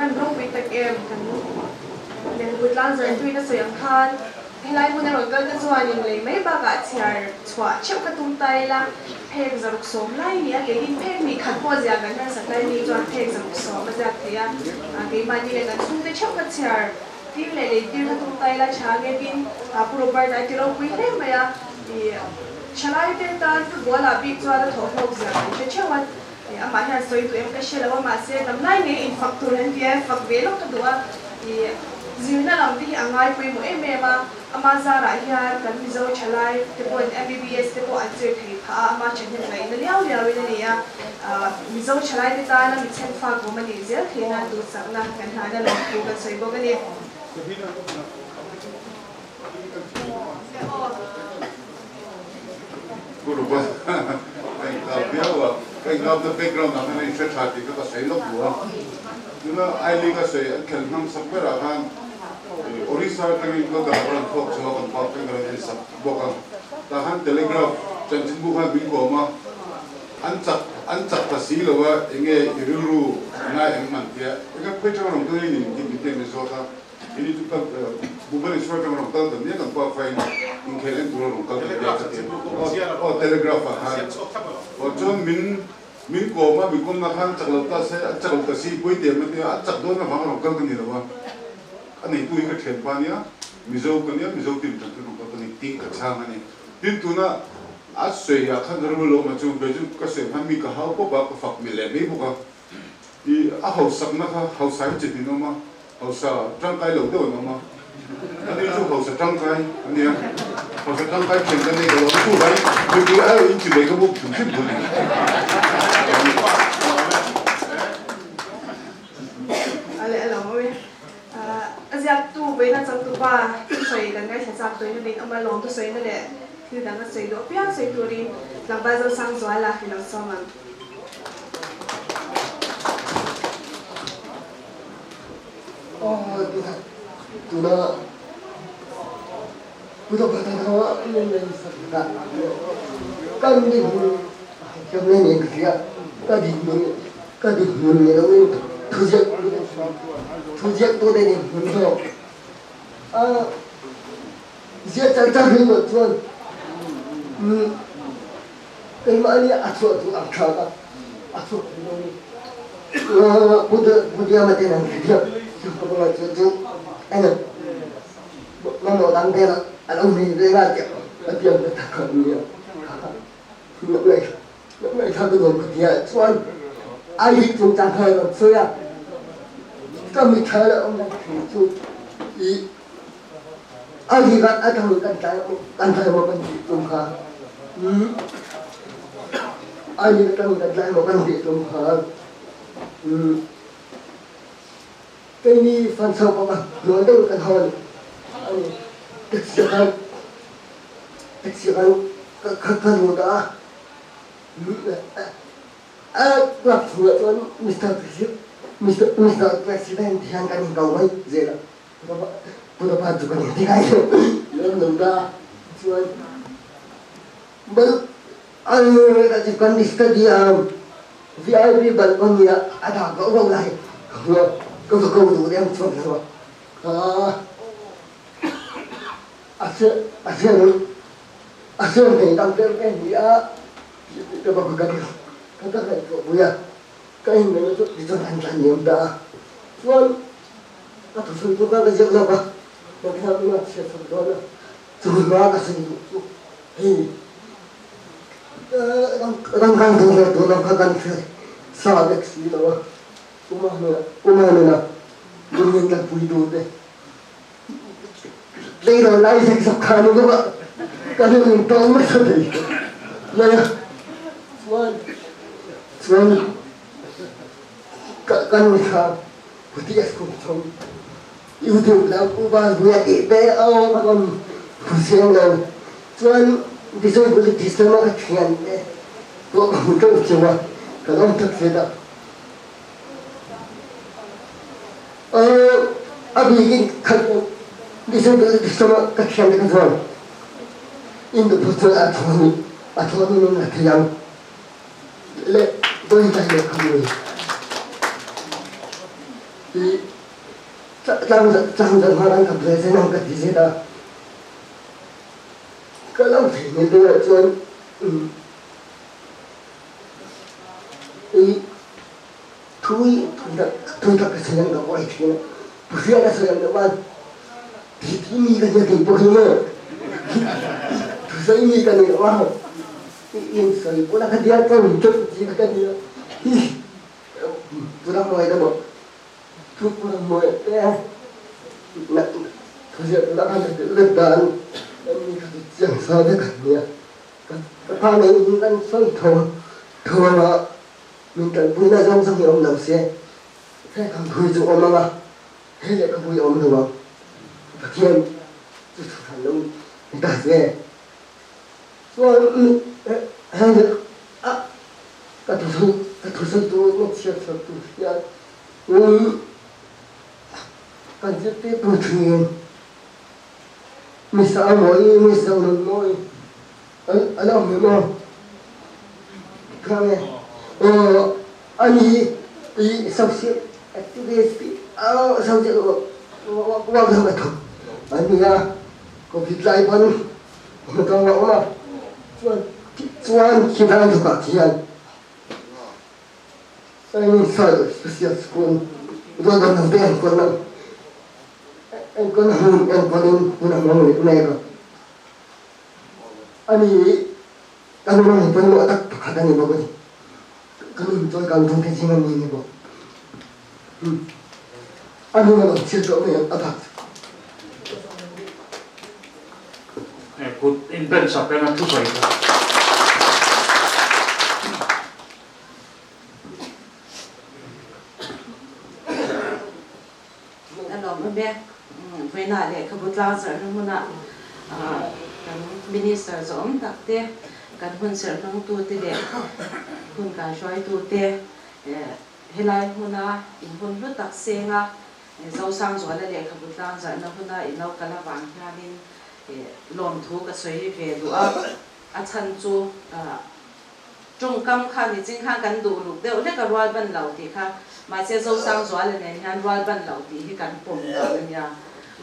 kan rong pi tak em kan len put lan zai tui na soyang khan helai mun ro kal ka chuan in lei mai ba ka chiar chwa cheu ka tum tai la phek zaruk som lai ni a ke in phek mi khat po ja kan na sakai ni chuan phek zaruk som ma ja thia a ke ma ni le kan chung te cheu ka chiar tin le le tin ka tum tai la cha ge bin a proper dai ti ro pui le ma ya chalai te tan tu bola bi chwa da tho tho ja che chewan ama hian soi tu em ka shela wa ma se lam lai ne in factor hen dia fak ve lo ka duwa zirna lam ti angai pui mo em ma ama zara hian kan mizo chalai te po MBBS te po an che thei pha ama chen hen lai na liao liao ni ya mizo chalai te ta na mi chen fa ko ma ni zel thena du sak na kan ha na lo ku ka soi bo ka ni guru ba cái ngọc the background là nên sẽ trả thì cái sẽ lốc bùa nhưng mà ai lý cái sẽ khel nam sắp cái là han orisa cái mình có gặp orang folk cho con folk cái người sắp bốc là han telegraph chân chính bu han bin ko ma anh chắc ta xí là wa nghe ru ngay anh man kia cái phải cho orang tôi nhìn nhìn cái này số ta ini tu kan bukan sesuatu yang orang tahu dan dia kan apa yang mungkin itu orang tahu dia kata oh telegraph han oh John min ko ma bi kom na khan chaklo ta si pui te ma te chak do na phang ro kal kan ni lawa ani tu ka then pa nia mizo tim tan tu ko ni ting ka chang ani tin tu na a sei ya khan ro lo ma chu be chu ka se han mi ka hau ko ba ko fak mi le mi bu ka i a hau sak na ka hau sai che ti no ma hau sa trang kai lo do no ma ani chu hau sa trang kai ani ya hau sa trang kai chen ni ko tu bai bu ki a in chi be ko bu chu bu ni ale alo mo azyak tu be na chang tu ba soi kan ngai sa chak toi ni ama long tu soi na le thi da na soi do pia soi tu rin lang ba zo sang zo ala hi lo so man tu na puto kata hawa ni sa kan ni cái này mình kia cái gì mình này đâu thu dệt tôi đây mình thôi dệt chẳng hình một tuần cái mà anh ăn suốt tu ăn khá cả ăn suốt bữa mà tên là kia không có chuyện chú anh ơi nó đang đây là anh ông mình đây là chuyện tiền người ta còn nhiều lúc này sao tôi dùng cái gì xuân ai đi dùng trang thời làm xưa à có mình thấy là ông đang dùng ý ai đi gặp ai thằng cần thay một con gì dùng khá ai đi cần thay một con gì dùng khá cái này phần sau của bạn nói đâu cần hơn thực sự cần một đó gặp vừa tuần Mr. President yang kan kau mai zela punya padu kan ini kan lalu nunda tuan bal anu tadi kan di stadium VIP balkon ya ada kau lain kau tu dia macam apa asal ni tampil kan dia kita bawa kaki kata kau buaya cái này nó rất là thành nhiều đã luôn các thủ sư chúng ta là dễ dàng mà cái nào cũng là sẽ phần đó là từ đó là sinh dụng thì đang căng thẳng rồi tôi đang căng thẳng sao được gì đâu kuma nữa đừng nên là bùi đồ đấy đây là lại thành sập khăn luôn các bạn cái này mình to mất rồi này luôn kan misal putih es kucing YouTube lah ubah buat ide kan pusing lah cuman bisa boleh sistem kecian kok untuk coba kalau untuk kita abi ini kan bisa boleh sistem kecian dengan tuan ini betul aturan ini nanti yang le boleh tanya kamu thì trang dân hoa đang cầm về sẽ nằm cất thì sẽ đã có lòng thể nên tôi lại cho thì thôi thật cái sự đang gọi thì bữa giờ là sự đang gọi thì mi cái gì bữa giờ thì sai mi cái này mà yên sai bữa là cái dia cái mình chút gì cái dia bữa đó mọi người đâu bữa đó mọi người nè thôi giờ đã ăn được lên đàn em mi cái chẳng sao đấy cả nhà cái thằng này mình đang phân thầu là mình cần bùi na trong xong ông đầu xe thế còn bùi dụng ông mà thế lại có bùi ông được không và thiên tôi thằng ông người ta về rồi hay là các thủ sư tôi nó chia sẻ tôi ya cần giúp tiếp tôi thuyền mình sao mỗi ở đâu mình mà kami ani I social activist social wag naman ito ani COVID live ano ito nga uma tuan kita ito kakiyan ani sa social school ito ang nabihan ko na ang ko na mga nega ani ano naman ito yung atak pakada ni bago ni kami ito ay kantong kasiman ni bago ano naman siya ito may atak kut inpen sa pena tu sa ito ano mabe vena le kabutla sa muna kan minister zom takte kan hun ser nang tu te le hun ka shoi tu te helai huna in hun lu tak senga zo sang zo la le kabutla za na huna in lau kala wang hianin lom thu ka soi ve lu a chan chu trung kam kha ni jing kha kan du lu de le ka rwal ban lau ti kha ma se zo sang zo la ne han rwal ban lau ti hi kan pom da nya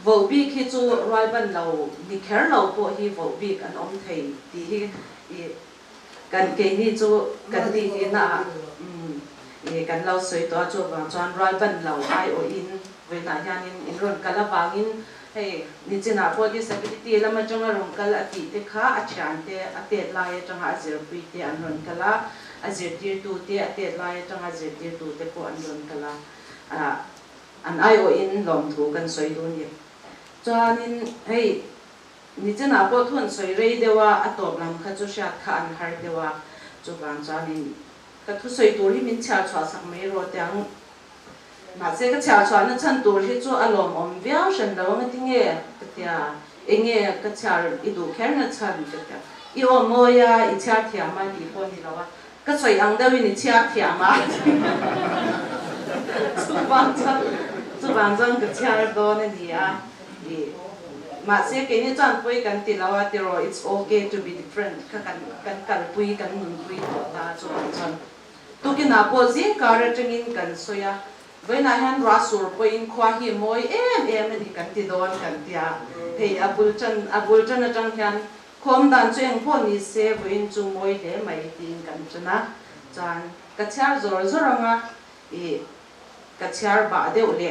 vô bi khi chu roi ban lo ni kher lo po hi vô bi kan om thei ti hi kan ke ni chu kan ti hi na kan lo soi to chu wa chuan roi ban lo ai o in ve na hianin in ron kala wangin hei ni china po disability lama chunga ron kala ti te kha a chan te a te lai changa a zer pui te an ron kala a zer tir tu te a te lai changa zer tir tu te po an ron kala an ai o in lom thu kan soi du ni chuanin hei ni chana po thun soi rei dewa atop lam kha chu sha kha an har dewa chu ban chuanin ka thu soi tur hi min chha chwa sak mai ro tang na se ka chha chwa na chan tur hi chu alom om viau shan lo nga tinge ka tia enge ka char I du kher na chan ka tia I o moya I cha thia ma ni po ni lawa ka soi ang dawi ni cha thia ma chu ban chang ka char do na ni a mà sẽ cái này chọn pui kan ti lawa ti ro it's okay to be different kan kal pui kan nun pui to ta chu chon tu ki na po ji kar tengin kan soya với na han ra sur pui in khwa hi moi em ni kan ti don kan tia hei abul chan na chang hian khom dan cheng pho ni se với chu moi le mai tin kan chana chan ka char zor zoranga ka char ba de ule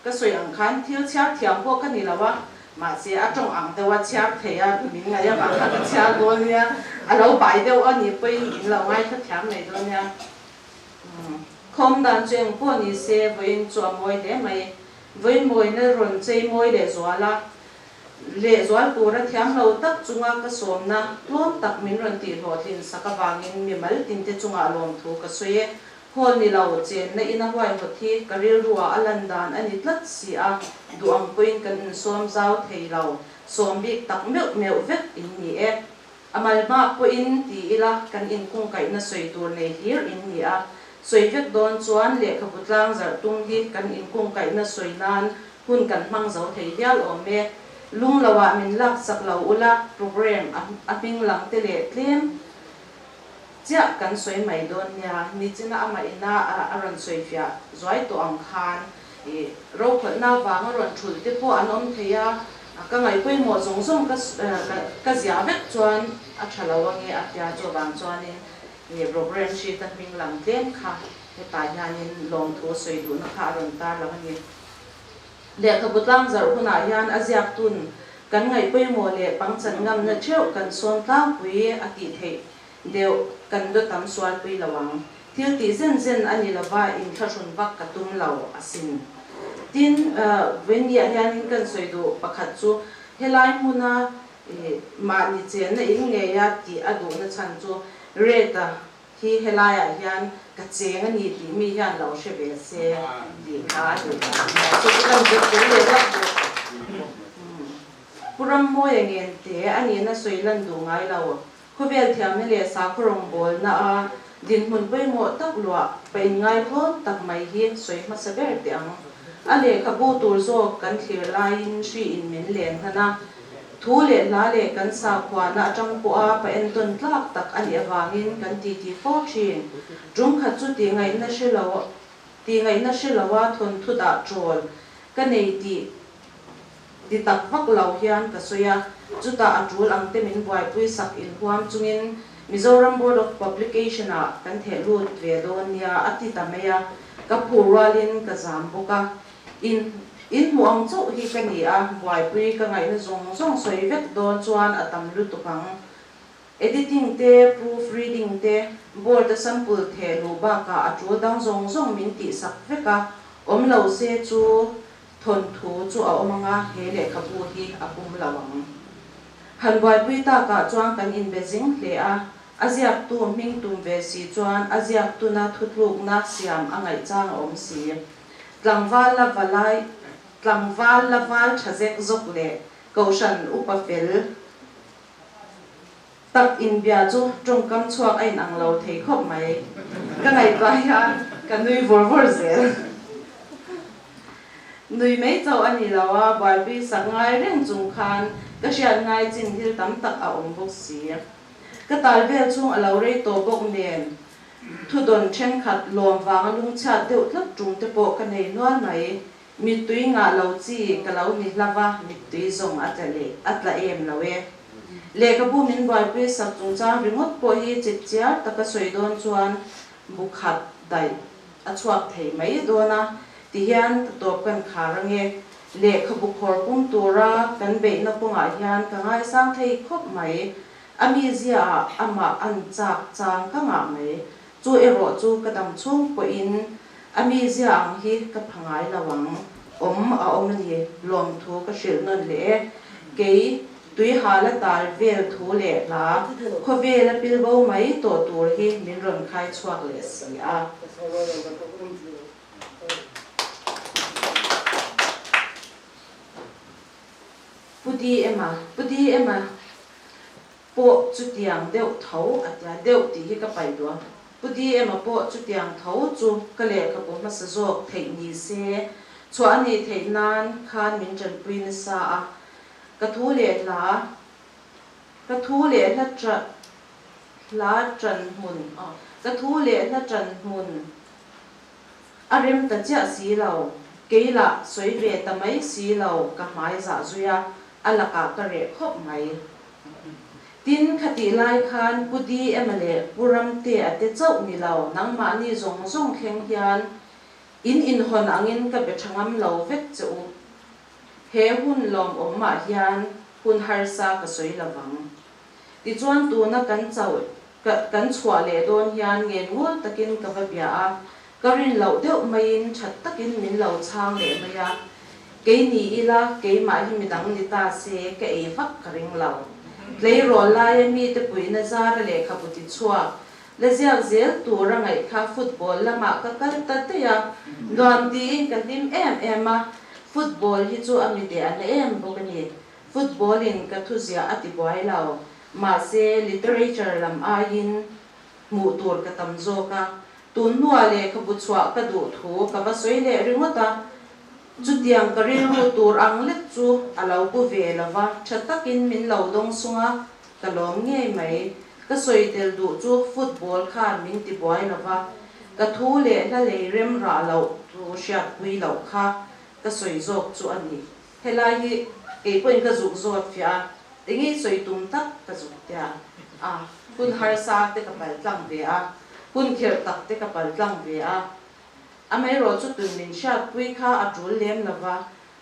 cái soi ăn khăn thiếu chả thiam po cái này là wa mà sẽ ở trong ăn đâu wa chả thấy mình ngay mà ăn cái chả luôn nha lâu bài đâu anh nhỉ bây mình lâu ngay cái thiam này luôn nha không đàn chuyện po ni sẽ với chùa môi để mày với môi nó run chơi môi để xóa la lệ xóa tu ra thiam lâu tắc chung cái xóm na lom tắc mình run tì hồ tin sắc vàng in mal tin te chung lom thu cái soi hol ni lo chen na ina hwai ho thi karil ruwa alandan ani tlat si a duang point kan som zau thei lo som bik tak meu vet in ni amal ma po in ti ila kan in kung kai na soi tur nei hir in ni a soi vet don chuan le khaputlang zar tung hi kan in kung kai na soi nan hun kan mang zau thei dial ome lung lawa min lak sak lo ula program aping lang te le tlem chia kan soi mai don nia ni china ama ina aron soi fia zoi to ang khan ro kho na wang ron thul te po anom theya ka ngai pui mo zong zong ka zia vek chuan a thalawange a tia cho bang chuan ni program shi ta ming lam tlem kha he ta hianin lom thu soi du na kha ron tar la ni le ka butlang zar huna hian aziak tun kan ngai pui mo le pangchan ngam na theu kan son tlang pui a ti thei deu kan do tam sual pui lawang thil ti zen zen ani lawa in thashun bak katum law asin tin when ya hian kan soi du pakhat chu helai huna ma ni chen na in nge ya ti adu na chan chu reta hi helaya hian ka cheng ani ti mi hian lo she be se di kha du so kan de ko le la puram mo yen te ani na soi lan du ngai law ko bel thiam le sa khorong bol na a din mun pei mo tak lua pe ngai pho tak mai hi soi ma sa ber te ang ale ka bu tur zo kan thlir lain shi in min len hana thu le la le kan sa khwa na atang po a pa en ton tlak tak ani awangin kan ti ti fo chin jung kha chu ti ngai na she lawa thon thu da trol ka nei ti tak vak lau hian ka soya chu ta atul ang te min boy pui sak in huam chungin Mizoram Board of Publication a kan the lut ve don nia ati tameya ka puralin ka zamboka in muang chu hi ka ni a boy pui ka ngai na zong zong soi vek don chuan atam lu tukang editing te proofreading te board sample the lu ba ka atul dang zong zong min ti sak veka om lo se chu thon thu chu a omanga he le khapu hi apum lawang han boy pui ta ka chuang kan in beijing le a aziak tu ming tum ve si chuan aziak tu na thutluk na siam angai chang om si tlangwal la wal thazek zok le kaushan upafel tak in bia chu tongkam chuak ai nang lo thei khop mai ka ngai ba hian ka nui vor zel nui mei chau ani lawa boy bi sangai reng chung khan ka sian ngai chin thil tam tak a om bok si ka tal vel chung alo rei to bok nen thu don chen khat lom wang lung cha deuh tlap tung te po ka nei nual mai mi tui nga lo chi ka lo ni lawa mi tui zong atla em lawe le ka bu min boy pi sak chung chang ringot po hi chit chia ta ka soi don chuan bukhat dai a chuak thei mai dona ti hian top kan kharange le khabu khor pum tura kan be na punga hian ka ngai sang thei khop mai ami zia ama an chak chang ka nga mai chu ero chu kadam chung po in ami zia ang hi ka phangai lawang om ni lom thu ka shil non le ke tui hala tar vel thu le la kho vel pil bo mai to tur hi min ron khai chuak le si a Pudi ema po chu tiang deuh tho atia deuh ti hi ka pai do pudi ema po chu tiang tho chu ka le ka po ma sa zo thei ni se chu ani thei nan khan min jan prin sa a ka thu le la tra la tran mun ka thu le la tran mun arem ta cha si lo keila soi ve ta mai si lo ka mai za zuya alaka ka re khop mai tin khati lai khan pudi emale puram te ate chau ni lo nang ma ni zong zong kheng hian in hon angin ka be thangam lo vek chu he hun lom om ma hian hun har sa ka soi lawang ti chuan tu na kan chau kan chua le don hian ngen ngol takin ka ba bia a karin lo deuh main that takin min lo chang le maya ke ni ila ke ma hi mi dang ni ta se ke e fak karing lo lei ro lai mi te pui na za le kha puti chua le ziak zel tu ra ngai kha football lama ka kal ta te ya don ti kan tim em a football hi chu ami de an em bo ni football in ka thu zia ati boy lao ma se literature lam a in mu tur ka tam zo ka tun nuwa le ka bu chua ka du thu ka ba soi le ringota chu tiang ka ril mu tur ang let chu alo pu ve lawa thatakin min lo dong sunga ka lom nge mai ka soi tel du chu football khan min ti boy lova ka thu le la le rem ra lo tu sha pui lo kha ka soi zok chu ani helai hi e point ka zuk zot fia tingi soi tum tak ka zuk tia kun har sa te ka pal tlang ve a kun kher tak te ka pal tlang ve a amai ro chu tun min sha pui kha atul lem lova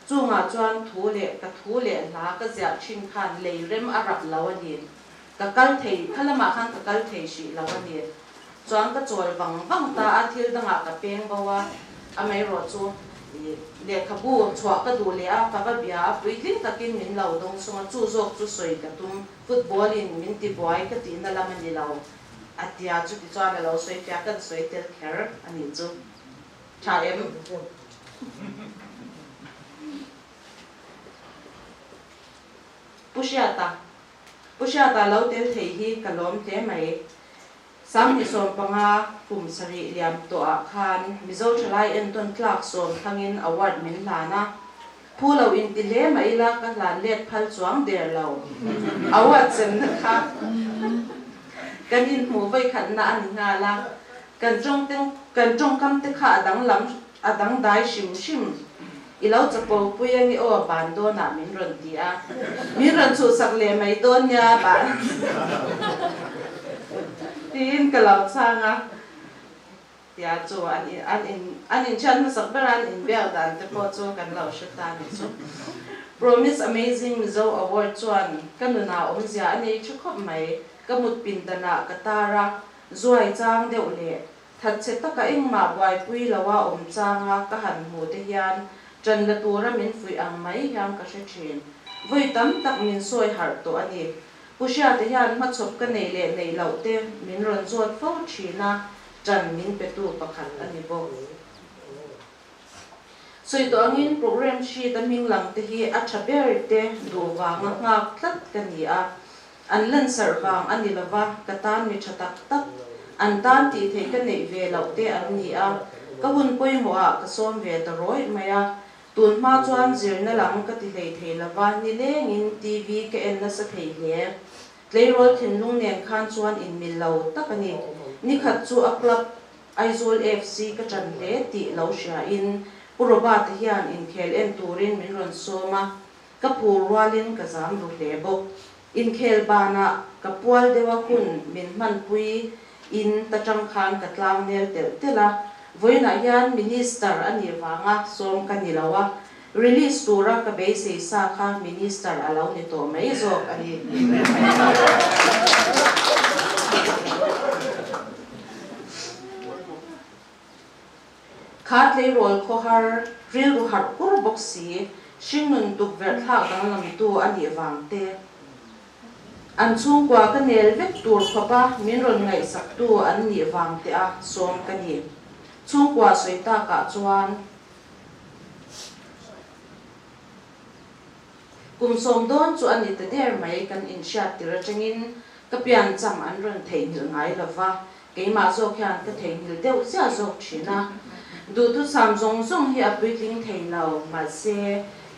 chunga chuan thu le la ka zia thin khan le rem arap lawani ka kal thei khalama khan ka kal thei shi lawani chuan ka chol wang ta a thil danga ka peng bawa amai ro chu le khabu chwa ka du le a ka bia pui thin ka kin min lo dong sunga chu zok chu soi ka tum football in min ti boy ka ti na lamani lo atia chu ti chuan lo soi pya ka soi tel kher ani chu cha em pushata lo tel thei hi kalom te mai sam ni som panga kum sari liam to a khan mizo thalai en ton tlak som thangin award min lana phulo in ti le mai la ka lan let phal chuang der lo award chen na kha kanin mu vai khan na an nga la kan jong kam te kha adang dai shim ilaw chapo puya ni o ban do na min ron ti a min ron chu sak le mai don nya ba tin ka law changa tia chu an in chan na sak baran in bel dan te po chu kan law shata ni chu promise amazing mizo award chuan kanuna omzia ani chu khop mai kamut pin dana katara zuai chang deu le that che taka eng ma bwai pui lawa om changa ka han mu te hian trần là tua ra min phui ang mai hiam ka she thin voi tam tak min soi har to ani pusia te hian ma chop ka nei le nei lo te min ron zot fo thina trần min pe tu pakhat ani bo soi to angin program shi ta ming lang te hi a thaber te do wa nga tlat ka ni a an lan sar wang ani lawa ka tan mi thatak tak an tan ti the ka nei ve lo te an ni a ka hun poi mo a ka som ve ta roi maya tun ma chuan zir na lang ka ti hlei thei lawa ni lengin tv ke en na sa thei hle tleirol thin lung nen khan chuan in mil lo takani ni khat chu a club Aizol FC ka chan hle ti lo sha in puroba te hian in khel en turin min ron soma ka purwalin ka zam ru hle bok in khel bana ka pual dewa hun min man pui in ta tang khan ka tlang nel tel tela voina yan minister ani wanga som kanilawa release tura ka be se sa kha minister alaw ni to mai zo ani khat le rol kho har ril ru har kur boxi shingnun duk ver thak dang lam tu ani wangte an chung kwa ka nel vek tur khopa min ron ngai sak tu an ni wangte a som kani chung kwa soita ka chuan kum som don chu ani te der mai kan in shat tira changin ka pian cham an ron thei hil ngai lova keima zo khan ka thei hil deuh sia zo thina du tu sam zong zong hi apitling thei lo ma se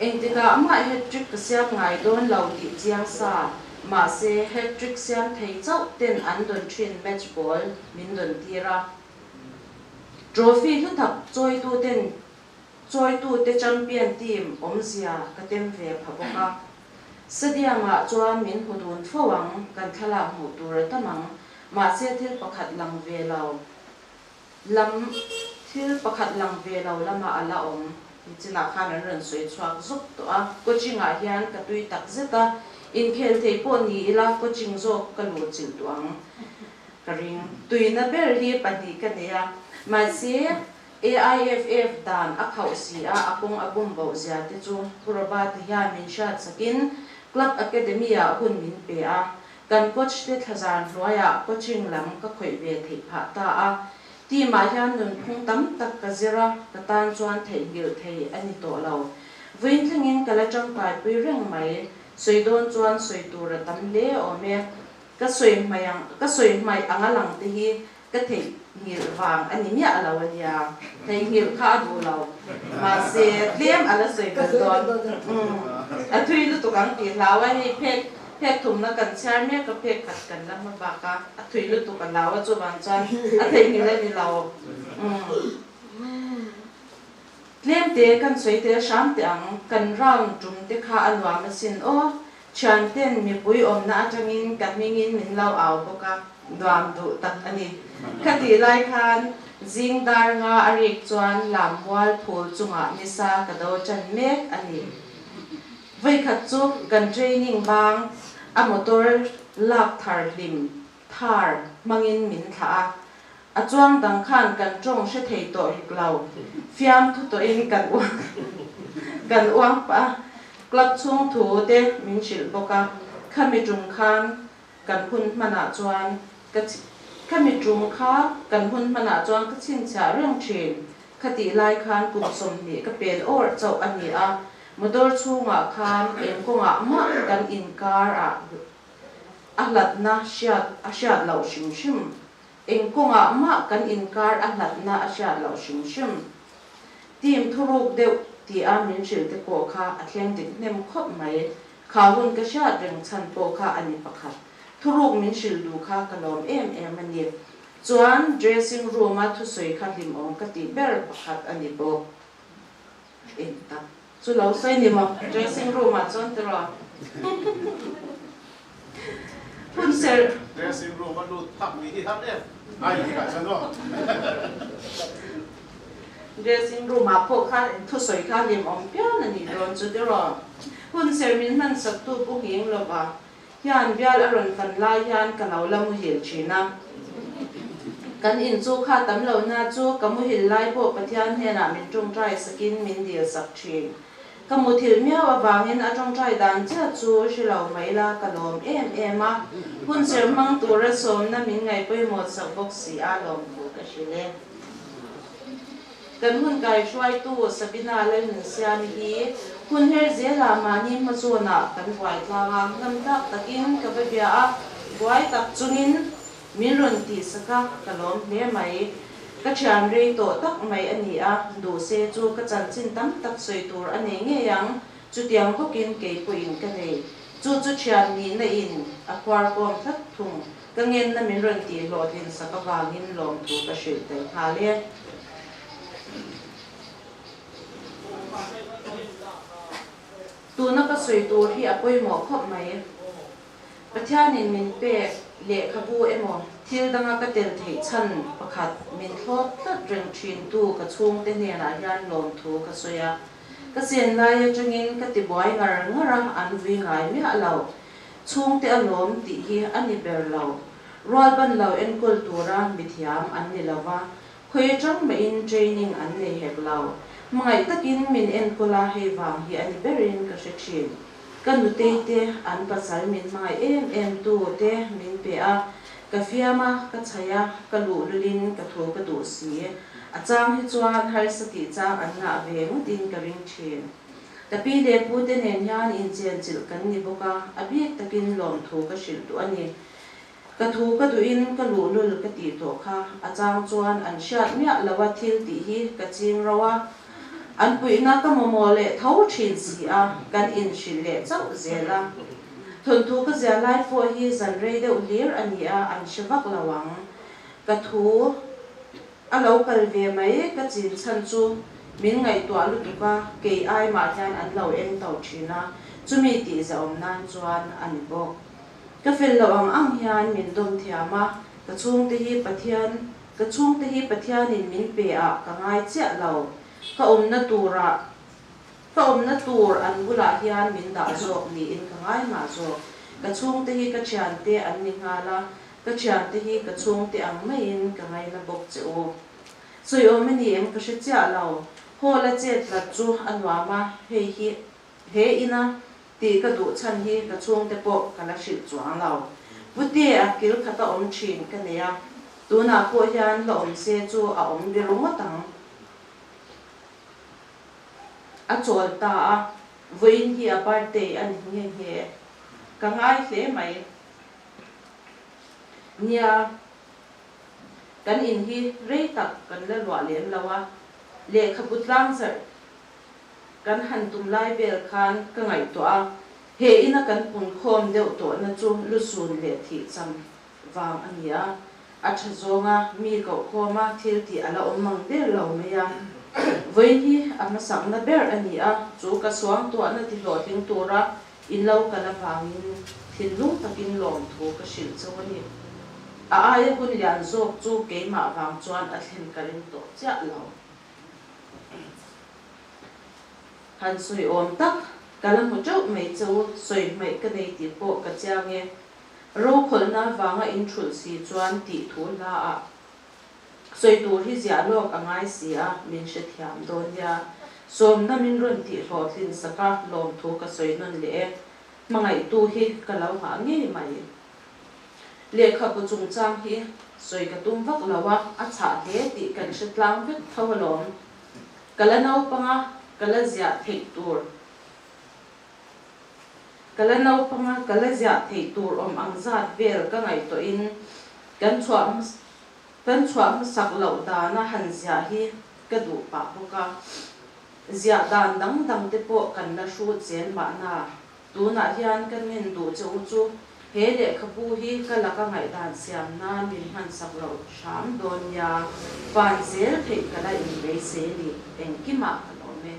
engtika ma hat-trick ka siap ngai don lo ti chiang sa ma se hat-trick siam thei chau ten an don thin match ball min don tira trophy thu thap choi tu te champion team omzia ka tem ve phaboka sadianga chuan min hudun phowang kan thala mu tur tamang ma se thil pakhat lang ve lo lam thil pakhat lang ve lo lama ala om china khan ran soi chuak zup to a coaching a hian ka tui tak zeta in khel thei po ni ila coaching zo ka lu chil tuang karing tuina ber hi pani ka neya ma se AIFF dan a khau si a apung abum bo zia te chu purba te hian min shat sakin club academia hun min pe a kan coach te thazan roya coaching lam ka khoi ve thei pha ta a ti ma hian nun phung tam tak ka zira ka tan chuan thei gil thei ani to lo vein thlengin kala tang pai pui reng mai soidon chuan soitura tam le ome ka soi mai angalang te hi ka thei ngil wang ani mia alawanya thei ngil kha du lo ma se tlem ala soi ka don a thui lu to kang ti lawa ni pek เพกถุงนักกันเชียร์เมียกับเพกขัดกันแล้วมาบากะถุยลุตุกันเราจุบันจันเทนี่เลยนี่เราเลี้ยงเตะกันสวยเตะช้ำเตียงกันร่างจุ่มเตะขาอันวามาสินโอ้ฉันเต้นมีปุยอมน่าจะงินกัดมีงินมินเราเอาปกะดวามดุตัดอันนี้คดีไล่คันจิงดาร์งาอริกจวนลำวอลพูลจุงะมิซากระโดจันเมกอันนี้ไว้ขัดจุกกันเทรนนิ่งบางอมอตอร์ลากทาร์ลิมทาร์มังินมินขาอาจวงดังขันกันจงเชเทโตริกเราฟิยมทุตัวเองกันอ้วงปะกลับช่วงถูเตมินชิลบกะข้ามีจุงคันกันพุ่นมนาจวนก็ข้ามีจุงค้ากันพุ่นมนาจวนก็ชินชาเรื่องเชนคติลายคันกลุ่มสมนี้ก็เป็นโอร์เจ้าอันนี้มดอร์ช่วงคันเอ็มกงมะกันอินการหลัดนะเชียดเหล่าชิมเอ็มกงมะกันอินการหลัดนะเชียดเหล่าชิมทีมทุรุกเดียวที่มินชิลตะโกค่ะอัดแรงติดเนมคบไหมข่าวหุ่นกระชากเรื่องชันโปค่ะอันนี้ประคับทุรุกมินชิลดูค่ะกระลอมมันเย็บจวน dressing room มาทุสวยค่ะริมองกติเบลประคับอันนี้โบตับสุดเราใส่นี่มั้ง dressing room มาจนตลอดพุ่นเซอร์ dressing room มันดูทับมีที่ทับเนี่ยไอ้ที่กับฉันด้วย dressing room มาพวกค่ะทุสวยค่ะริมองเปี้ยนนี่ร้อนจุดตลอดพุ่นเซอร์มินมันสักตัวพวกยิงหรอปะยานวิอาลอรอนฟันลายยานกันเราละมุหิลชีนะกันอินจูค่ะตำเหล่านาจูกมุหิลไล่พวกปะเทียนเฮน่ะมินจงใจสกินมินเดียสักชีกมุถิลเมียววางเห็นอาจงใจดันเจ้าจูชิเหล่าไม่ละกะลมมาพุ่นเสือมังตัวระสมน่ะมินไงไปหมดสักบกสีอารมณ์ผูกกะชิเลกันหุ่นไก่ช่วยตู้สปินาเลยหุ่นเสียมีหุ่นเฮเจลามานี่มาโซน่ะกันไหวทางน้ำตักตะกินกับเบียไหวตักจุนินมิรุนตีสกักกะลมเนี่ยไหมก็ชานเรียโตตักไหมอันนี้ดูเซจูก็จันจินตั้มตักสวยตัวอันนี้เงี้ยยังจุดยังก็กินเกี่ยปุยนกันเลยจุชานนี้ในอินควาร์กอมทัดทุ่งก็เงินนั่นมิรุนตีโหลดินสกักวางินลมถูกกระชิดแต่หาเลี้ยตัวนักก็สวยตัวที่อป่วยหมอครบไหมประเทศนี้มินเป้เละขบูเอมอที่ดังก็เต็มที่ชั้นประคัดมินทอดตัดเรื่องชินตู้กระช่วงเตเนน่ะยานลมถูกระสวยก็เสียนลายจังเงินก็ติบอยงาอันวิ่งไงไม่เอาเราช่วงเตอลมตีฮีอันนี้เบลเรารอดบันเราเอ็นกุลตัวร่างบิดยามอันนี้เราว่าคุยจังไม่อินเทรนนิ่งอันนี้เหตุเราไม่ตะกินมินเอ็นกุลาให้วางฮีอันนี้เบรินก็เช็คชินกันดูเตะอันภาษามินไม่ตัวเตะมินเปียกาเฟียมากระชายกระลูลินกระโถกระดูสีอาจารย์ให้จวนให้สติจางอันหนาเวงดินกระริงเชนแต่ปีเด็กพูดเน้นยานอินเจียนจิลกันนี่บอกว่าอภิตะกินหลอมถูกระชิลตัวนี้กระถูกระดูอินกระลูลุลกระตีตัวค่ะอาจารย์จวนอันเชียดเนี่ยละว่าทิลตีฮีกระจิงเราว่าอันปุยนักก็โมเลเท่าชินสีกันอินชิเลเจ้าเจล่าทนทุกข์เสียไล่ฟัวฮีสันเรเดอุลีร์อันนี้อันชวักระวังกระทูเรากลเวียไหมกระจินชันจูมินไงตัวลุตุกะเกยไอมาแทนอันเราเองเต่าชีนะจุมีตีจะอมนานจวนอันนี้บอกก็เป็นระวังอังยานมินดมเทียมากระชุ่งตีฮีปะเทียนกระชุ่งตีฮีปะเทียนินมินเปียกะง่ายเจ้าเราก็อมนัตูระก็อมนัตูรอันบุลาฮิอันมินดาโซลีอินกง่ายมาโซกระชุ่งตีฮีกระชานเตอันนิงาละกระชานตีฮีกระชุ่งเตอังไม่อินกง่ายระบบเจ้าสวยอมนี่เอ็มก็เชื่อเจ้าเราโหละเจ็ดละจูอันว่ามาเฮอินะตีกระดูชันฮีกระชุ่งเตปกกันละชิดจวงเราบุตรีอักกิลขัดอมชินกันเนี่ยตัวนาโคยันละอมเซจูอมเดรุมตังอาจวนตาวินที่อาปาร์ตี้อันนี้เหี้ยกังไงเสียไหมเนี่ยกันอินที่เรียตักกันเล่นว่าเลี้ยงเราว่าเลี้ยขบุตรล่างเสร็จกันหันตุ่มไล่เบลคันกังไงตัว he ina kan pun khom deuh to na chu lu sun le thi cham wang ania a tha zonga mi ko khoma thil ti ala omang de lo me ya voi hi ama sang na ber ania chu ka swang to na ti lo thing tura in lo kala wangin thin lu takin lom thu ka sil chawani a ai hun lian zok chu ke ma wang chuan a thin karin to cha lo han sui om tak kalam ho chau mai chu soi mai ka nei ti po ka change ro kholna wanga in thul si chuan ti thu la a soi tur hi zia lok angai sia min she thiam don ya som na min ron ti ho thin saka lom thu ka soi non le mangai tu hi kalau ha nge mai le kha bu chung chang hi soi ka tum vak lawa a cha te ti kan shetlang vek thawalom kala nau panga kala zia thei tur kala nau panga kala zia thei tur om ang zat vel ka ngai to in kan chuam sak lo da na han zia hi ka du pa boka zia dan dang dang te po kan la shu chen ma na tu na hian kan min du chu he le khapu hi kala ka ngai dan siam na min han sak lo sham don ya pan zel thei kala in be se li en ki ma ka lo me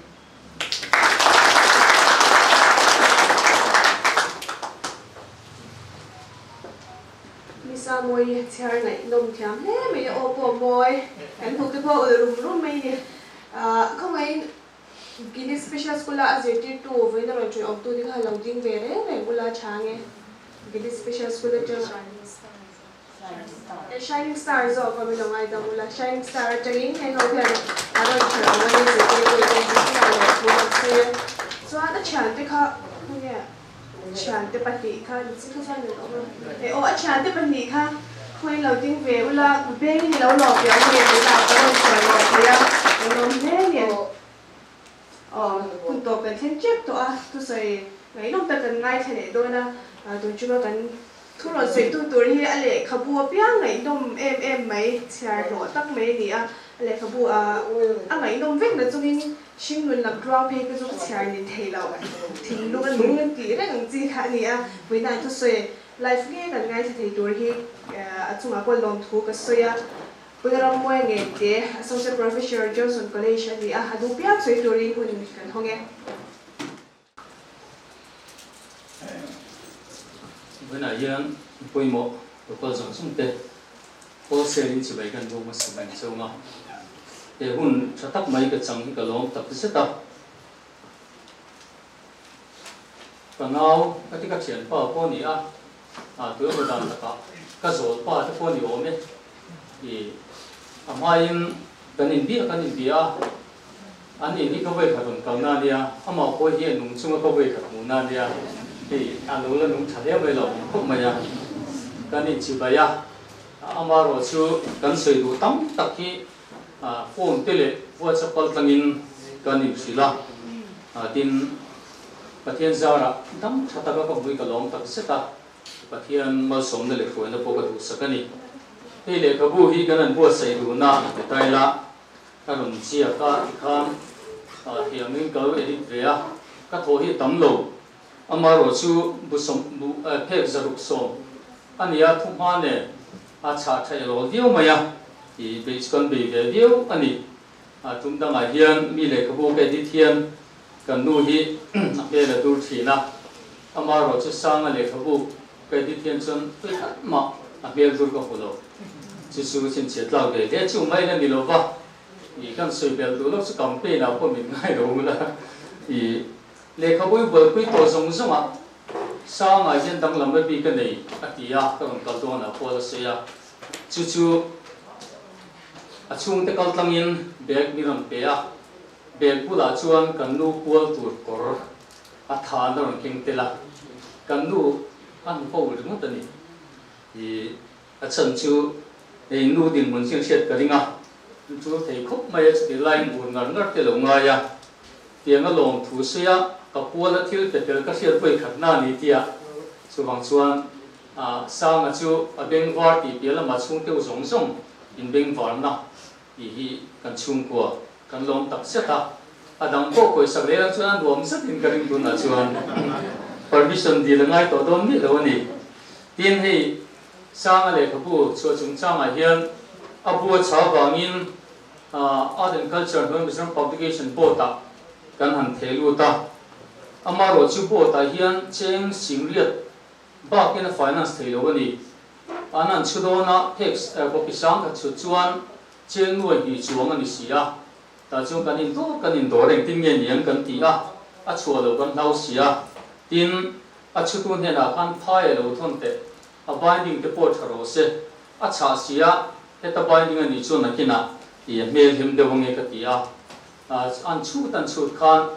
sa môi chiar này nông thiam thế mấy ô po môi em thuộc cái po ở room mấy nè không ai cái special school là gì thì tu với nó rồi chơi học tu thì khai lòng tiếng về đấy này cũng là chang ấy cái special school là chơi Shining Star rồi còn mình lòng ai đâu cũng là Shining Star chơi những cái lâu rồi rồi chơi ở đây rồi cái là một cái so nó chán thế khác không nhỉ chán thế bắt đi khác chỉ có sao nữa không ô chán thế bắt đi khác khơi lâu tiếng về cũng là bé thì lâu lọt béo về cũng là có lâu chơi lọt thì à lâu thế nhỉคุณตัวเป็นเทนเจ็บตัวตัวใส่ไงน้องแต่กันง่ายแค่ไหนด้วยนะตัวจุดกันทุกเราใส่ตัวที่อะไรขบัวเปียงไงน้องเอ็มไหมเชียร์หลอตั้งไหมเนี่ยอะไรขบัวอะไรน้องเว้นนะจุกินชิงนุนหลักดรอปเพย์ก็จุกเชียร์นี่เทเราทิ้งลูกกันลุ้งกันตีได้กันจีค่ะเนี่ยวันนั้นตัวใส่ไลฟ์เนี่ยกันง่ายแค่ตัวที่จุงอาก็ลงทุกข์ก็ใส่Pagkarang mo yung Associate Professor Johnson College ni hadupian so ito rin po yung kan honge. When I young, boy mo, because of something, all selling to make and do must have been so long. They wouldn't shut up my good song along to set up. But now, I think I can power pony up to overdown the car. Because all part of pony on it. Amayin kanin dia ani ni kawai kharun kauna dia ama ko hi nung chunga kawai kharuna dia anu la nung thale mai lo ko maya kanin chibaya amaro chu kan soi du tam takki phone tele whatsapp call tangin kanin sila tin pathian zara tam thataka ka bui ka lom tak seta pathian mal som le phone na po ka du sakani he le kabu hi kanan bo sai du na tai la karon chia ka kham hiamin ka edit rea ka tho hi tam lo amaro chu bu som bu phek zaruk som ania thuma ne a cha thai lo dio maya i be skon be ve dio ani tum da ma hian mi le kabu ke di thian kan nu hi be la tur thina amaro chu sang le kabu ke di thian chon pe ma a bel dur ka holo chỉ số trên chết lao về thế chúng mấy lần đi lâu vào thì căn soi bèo đồ nó sẽ cầm pe nào có mình ngay đâu là thì lệ khâu bôi bờ quý tổ giống giống à sao ngày trên đang làm cái gì cái này thì à các bạn câu đó là qua là sẽ chú chung cái câu tăng in bèo mi làm bèo bù là chuan cần nu bùa tuột cor thà nó làm kinh tế là cần nu ăn phô được mất này thì chân chú nu din mun sing set karinga chu thei khop mai chu line bun ngar ngar te lo nga ya tianga long thu sia ka pula thil pe tel ka siat poi khatna ni tia chu wang chuan sang chu a beng war ti pela ma chung te zong zong in beng war na hi kan chung ko kan lom tak seta adang ko koi sak le chuan rom sat in karing tu na chuan permission di lengai to don mi lo ni tin hei sang le khabu chu chung chang a hian abu cha wangin art and culture mission publication pota kan han thelu ta amaro chu pota hian cheng singriat ba ken finance thelo ni anan chudona text copy sang ka chu chuan cheng nuai hi chuang ani sia ta chung kanin do reng tin nge niang kan ti a chua lo kan lau sia tin a chutu ne na kan phai lo thon te a binding te po tharo se a cha sia heta binding ani chu na kina ti mel him de wonge ka ti an chu tan chu khan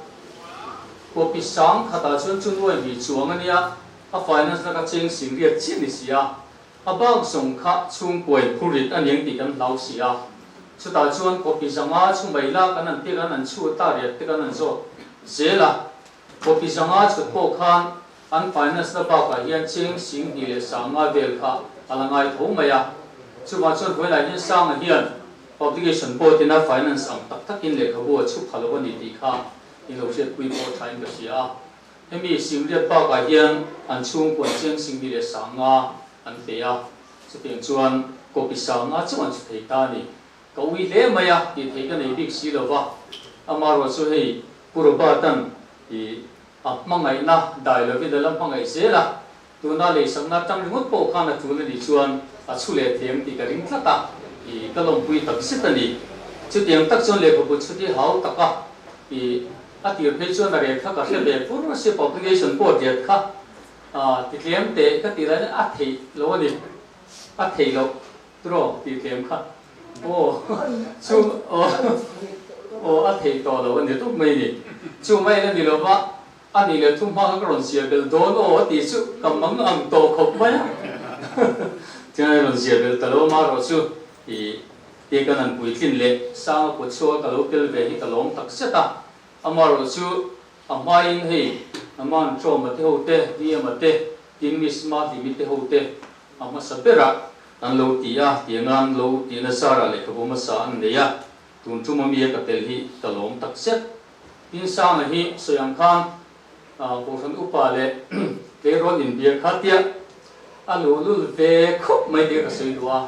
copy sang khata chun chu nuai hi chuang ania a finance na ka cheng sing riat chin ni sia a bang song kha chung poi phurit aniang ti kan lau sia chu ta chuan copy sanga chu mai la kan an te kan an chu ta riat te kan an zo zela copy sanga chu po khan an finance na ba ka hian cheng sing hi le sanga vel kha alangai tho maya chu ma chuan voi lai hian sang hian publication board in a finance ang tak takin le khabu chu phalo ni ti kha in lo set pui po thain ka sia hemi sing riat ba ka hian an chung pon cheng sing hi le sanga an te a chu tiang chuan copy sanga chuan chu thei ta ni kawi le maya ti thei ka nei big si lo wa amaro chu hei puruba tan i mangai na dai lo vi da lam mangai zela tu na le sang na tang ngot po kha na tu le ni chuan a chu le them ti ka ring thata i ka lom pui tak sit ani chu tiang tak chuan le ko chu ti hau taka i a ti phei chuan na re kha ka hle be pur se publication board ya kha ti tlem te ka ti la a thei lo ni a thei lo tro ti tlem kha o chu o a thei to lo ni tu mai ni chu mai na ni lo ba ani le thum ma ka ron sia bel don o ti chu kam mang ang to khop mai chai ron sia bel ta lo ma ro chu i te kan an pui tin le sa ko chu ka lo kel ve hi ka lom tak se ta amaro chu amain hei aman cho ma te ho te ni ma te tin mi smart li te ho te ama sabera an lo ti a ti ngang lo ti na sara le ko ma sa an le ya tun chu ma mi ka tel hi ka lom tak se tin sa na hi soyang khan ko san upa le ke ron in bia khatia alu lu ve khop mai de ka sei duwa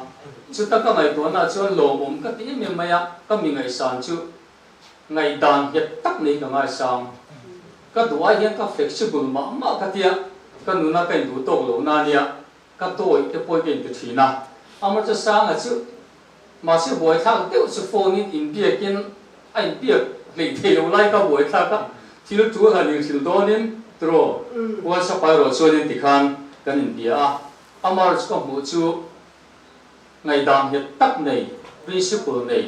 chu ta ka mai to na chuan lo mom ka ti me maya ka mi ngai san chu ngai dan het tak nei ka ngai sang ka duwa hian ka flexible ma ka tia ka nu na kai du to lo na nia ka toi te poi ke ti thina amar cha sang a chu ma se boi thang teu chu phone in bia kin ai bia le the lo lai ka boi tha ka thil tu ha ning thil donin tro wa sa pai ro chuan ti khan kan in bia amar chu ka mu chu ngai dam het tak nei principle nei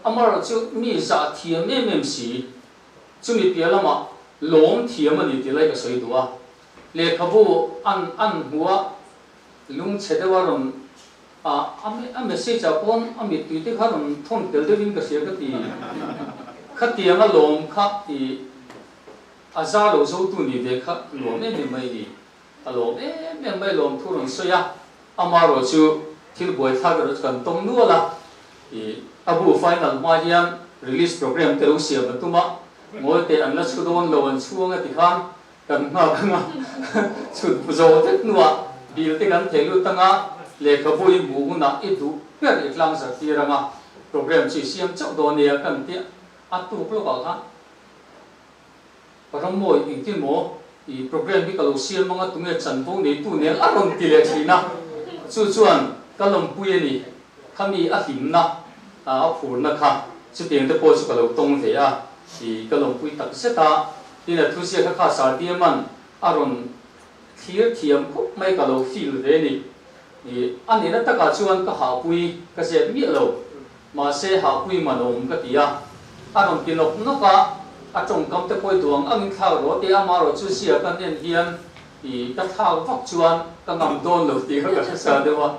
amar chu mi za thiam em si chu mi pia lama lom thiam ani ti lai ka soi duwa le khabu an huwa lung chedewa ron a message a pon ami tu te kharon thon tel de win ka sia ka ti khati anga lom kha ti aza lo zo tu ni ve kha lom me mai ni a lom me mai lom thu ron soya amaro chu thil boi tha ga ro kan tong nu la i abu final ma hian release program te lo sia ba tuma ngoi te an la chu don lo an chuanga ti khan kan nga chu zo te nuwa bil te kan thelu tanga le khabui bu na idu per iklang sa tiranga program chi siam chau do ne kan ti atu pro ka kha param moi ing tin mo i program bi ka lo siam manga tunge chan bo ne tu ne a ron ti le thina chu chuan kalom pui ni khami a him na a phur na kha chu teng te po chu ka lo tong the a i kalom pui tak se ta tina thu sia kha sa ti man aron thir thiam khop mai ka lo feel ve ni i ani na ta ka chuan ka ha pui ka se mi lo ma se ha pui manom ka tia aron kinok no ka a chong kam te poi tuang ang thau ro te amaro chu sia kan nen hian i ka thau vak chuan ka ngam don lo ti ka sa de wa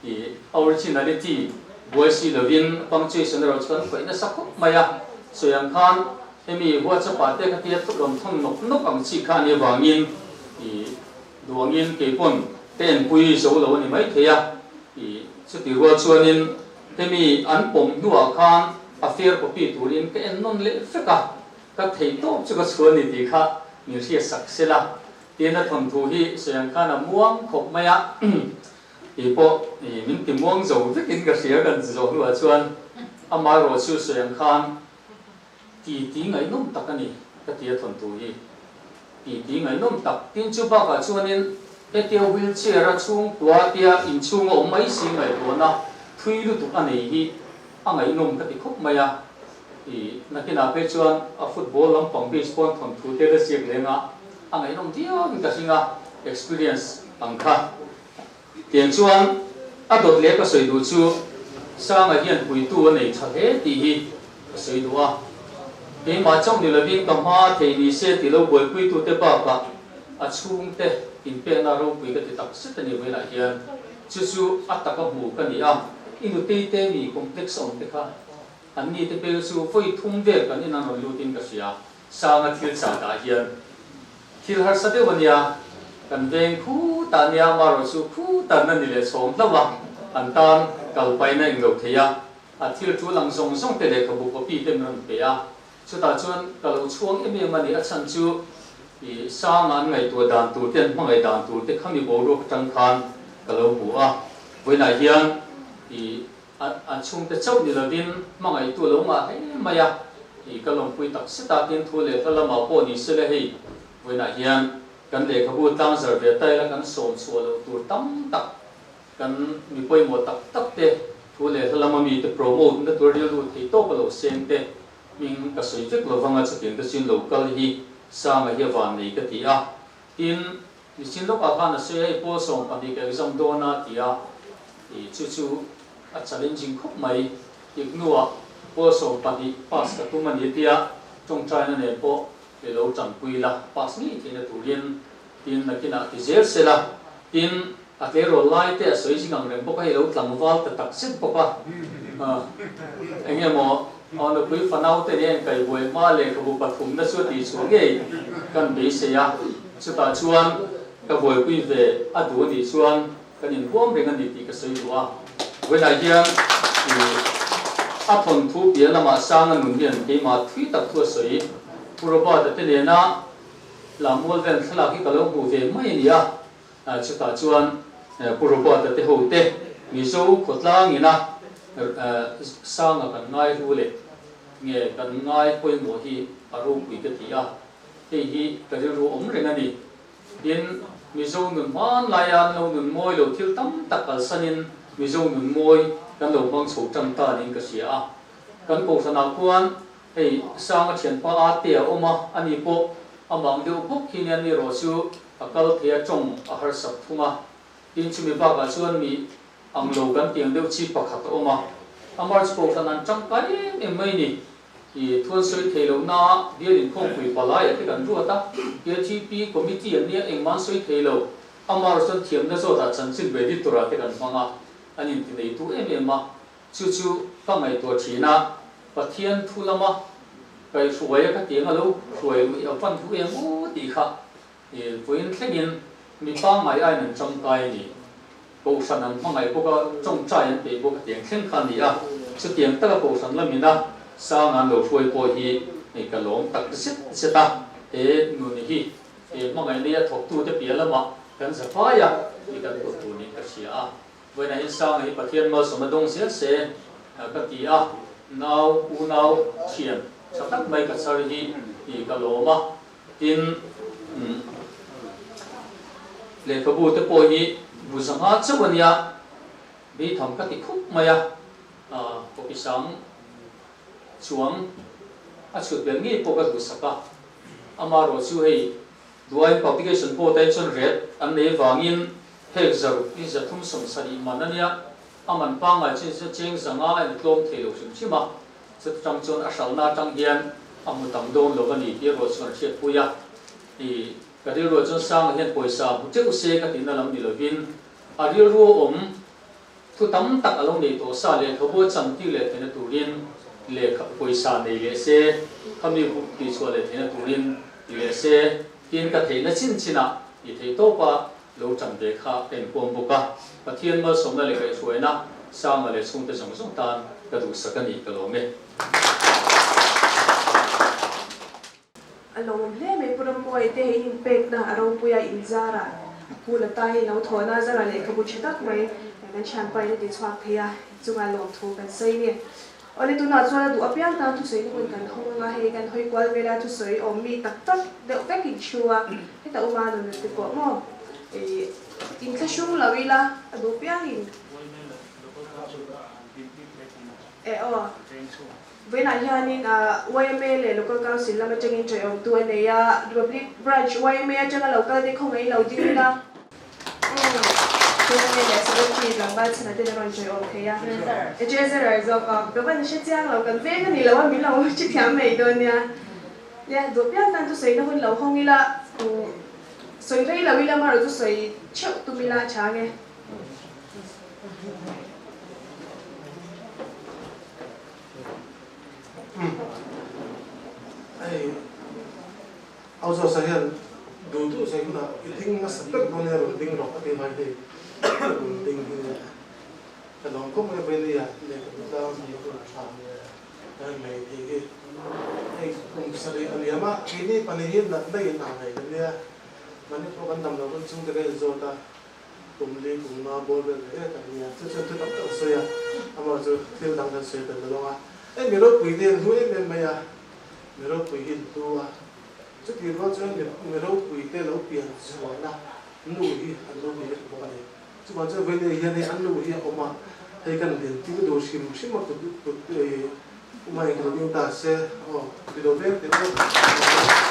i originality voice lovin punctuation ro chuan ko ina sakop maya soyang khan emi huwa cha pa te ka tia tu lom thon nok nok ang chi kha ni wangin i duangin ke pon ten pui so lo ni mai theya i chu ti ro chuanin emi an pom nuwa khan affair ko pi turin ke en non le feka ka thei to chu ka chuan ni ti kha ni ria sak sela tiền là thuần thu hi suyang khan là muang khop maya thì bộ mình tìm muang dầu rất in cái xía gần dầu nữa chuan ama rồi siêu suyang khan tí ngày nôm tắc anh cái tiền thuần thu hi tí ngày nôm tắc tin chú ba cả chuan in cái tiêu wheelchair ra chung tua tia in chung ông mấy xí ngày tua na thui lu tục anh hi anh ngày nôm cái khop maya thì na cái nào bây chuan a football lam pang baseball thuần thu te ra siết lên ngã anh ấy nông tiêu mình cái gì ngà experience bằng khá tiền chuan à đột lệ cái sợi đồ chu sang ở hiện bùi tu này chặt hết thì hi sợi đồ à cái mà trong điều là viên cầm hoa thì đi xe thì lâu bùi bùi tu te ba cả à chung te in pe na rong bùi cái tập sức cái nhiều vậy là hiện chu à tập cái mù cái gì à in được tê tê mi complex ông te khá anh đi te pe chu phơi thung về cái này nó lưu tin cái gì à sang ở thiên sa đại hiện thil har sate wania kan veng khu tania maro su khu tan na ni le som lawa an tan kal pai na inglo theya a thil chu lang song song te le khabu ko pi tem ran pe ya chu ta chuan kalo chuang em mani a chan chu i sa ngan ngai tu dan tu ten mangai dan tu te khami bo ro tang khan kalo bu a voina hian i an chung te chau ni lovin mangai tu lo ma he maya i kalong pui tak sita tin thu le thalama po ni se le hei với nãy hiện cần để các bộ tăng giờ về tay là cần sổn sùa đầu tu tâm tắc cần mi quay một tắc tắc thế thu lệ là mà mi để promote để tu điều lu thì tốt cái đầu sen thế mình cái sự việc là vang ở chỗ tiền cái xin local hi sang ở hiện vạn này cái gì à tin mi xin lúc ở bên là sẽ hay bổ sung phần cái exam đó na thì à thì chú challenging khúc mấy ignore bổ sung phần thì pass cái tu mình thì à trong trai nó này bổ để lâu chẳng quy là pass ni thì là tụ liên tin là cái nào thì dễ sẽ là tin à cái rồi lại thì sợi chỉ ngang rèn bốc hay lâu chẳng vào tự tắc xích bốc anh em mà on the quy phần nào thì anh cái buổi mà lệ cái bộ bát phụng nó suốt đi xuống cái cần bị sẽ à chúng ta chuan cái buổi quy về à đủ đi chuan cái nhìn quang về cái gì thì cái sợi đua với đại diện thì à thuần thu biển là mà sang anh muốn biển thì mà thủy tập thua sợi Purba dat te na làm mol ven thla ki kalong hu ve mai ni a chuta chuan purba dat te ho te mi zo khotlang ina sang kan ngai hu le nge kan ngai poi mo hi aru pui ke ti a te hi ka ru om reng ani din mi zo nun man layan lo nun moi lo thil tam tak al sanin mi zo nun moi kan lo bang chho tam ta ning ka sia a kan ko sana kuan hey sang thian pa a te oma ani po amang deu pok hinan ni ro chu akal thia chong a har sak thuma tin chumi ba ga chuan mi anglo kan tiang deu chi pakhat oma amar chu kan an chang kai em mai ni i thun soi thelo na diarin khong pui palai ati kan ru ata KTP committee an nia engman soi thelo amar chon thiam na zo ta chan chin be di tura te kan manga anin ti nei tu em ma chu pa ngai to thina pathian thulama kai suai ka tiang alo suai mi apan thu em o ti kha e voin thlengin mi pa mai ai nan chang kai ni ko sanan mangai ko ka chong chai an pe ko ka tiang thleng khan ni a chu tiang ta ko san lamina sa ngan lo suai ko hi ni ka lom tak sit seta e nu ni hi e mangai ni a thok tu te pia lama kan sa fa ya ni kan ko tu ni ka sia a voi na sa ngai pathian ma somadong se ka ti a now unau thian satak mai ka sari hi i ka loma tin le ka bu te po hi bu sanga chawania bi tham ka ti khup maya ko ki sang chuang a chut bel ngi po ka bu saka amaro chu hei duai publication po tension red an nei wangin hek zar ni za thum som sari manania aman pa ngai chin se cheng zanga an tlom thelo sim chima se tang chon a salna tang hian amu tam don lo ani ti ro chon che puya i ka ri ro chon sang hian poisa bu cheu se ka tin lam ni lovin a ri ro om thu tam tak along nei to sa le thobo cham ti le thena turin le kha poisa nei le se khami hu ti chwa le thena turin le se tin ka theina chin china i thei to pa lo cham de kha pen pom boka pathian ma somna le kai suaina sang le chung te song song tan ka du sakani ka lo me along le me puram mo ite in pek na aro puya inzara pula tai no thona zara le kabu chitak mai nan champai ni chwak thia chunga lom thu kan sei ni ole tu na chwa du apiang ta tu sei ni kan hong nga he kan hoi kwal vela tu sei om mi tak tak de vek in chua heta uma no te ko mo in ka shung lawila adu piang in với lại nhà nên YMA là local council là một trong những trường học tuổi này Republic branch YMA cho nên local thì không ấy lâu đi đâu cho nên là sẽ có chỉ làm ba lần thì nó trường học thế à cái chuyện là rồi các bạn sẽ trang lâu cần về cái này là mình lâu chỉ theo mấy đôi nha yeah đồ biết đang tu sấy nó hơn lâu không đi là sấy đây là vì là mà rồi tu sấy chịu tu mi la chả nghe ao giờ sẽ hiện đồ tu sẽ cũng là cái thing mà sắp tới con này rồi đinh rồi cái bài thì đinh cái lòng cũng cái bên này để chúng ta nhiều cái làm cái này thì cái cũng sẽ đi anh em á cái này phần này là đây là này cái này mà nếu có quan tâm là vẫn chúng ta cái rồi ta cùng đi cùng nó bôi lên cái này chứ tập tập soi à mà rồi theo đăng cái soi từ đó à em mình đâu quỳ tiền thôi em mày à mình đâu quỳ hiện tu à trước khi có cho mình đâu quỳ tiền đâu tiền rồi là nuôi ăn nuôi cái của này chứ còn cho về đây hiện nay ăn nuôi hiện mà hay cần tiền thì cái đồ xìm mà tụt mà cái đồ chúng ta sẽ cái đồ bếp thì nó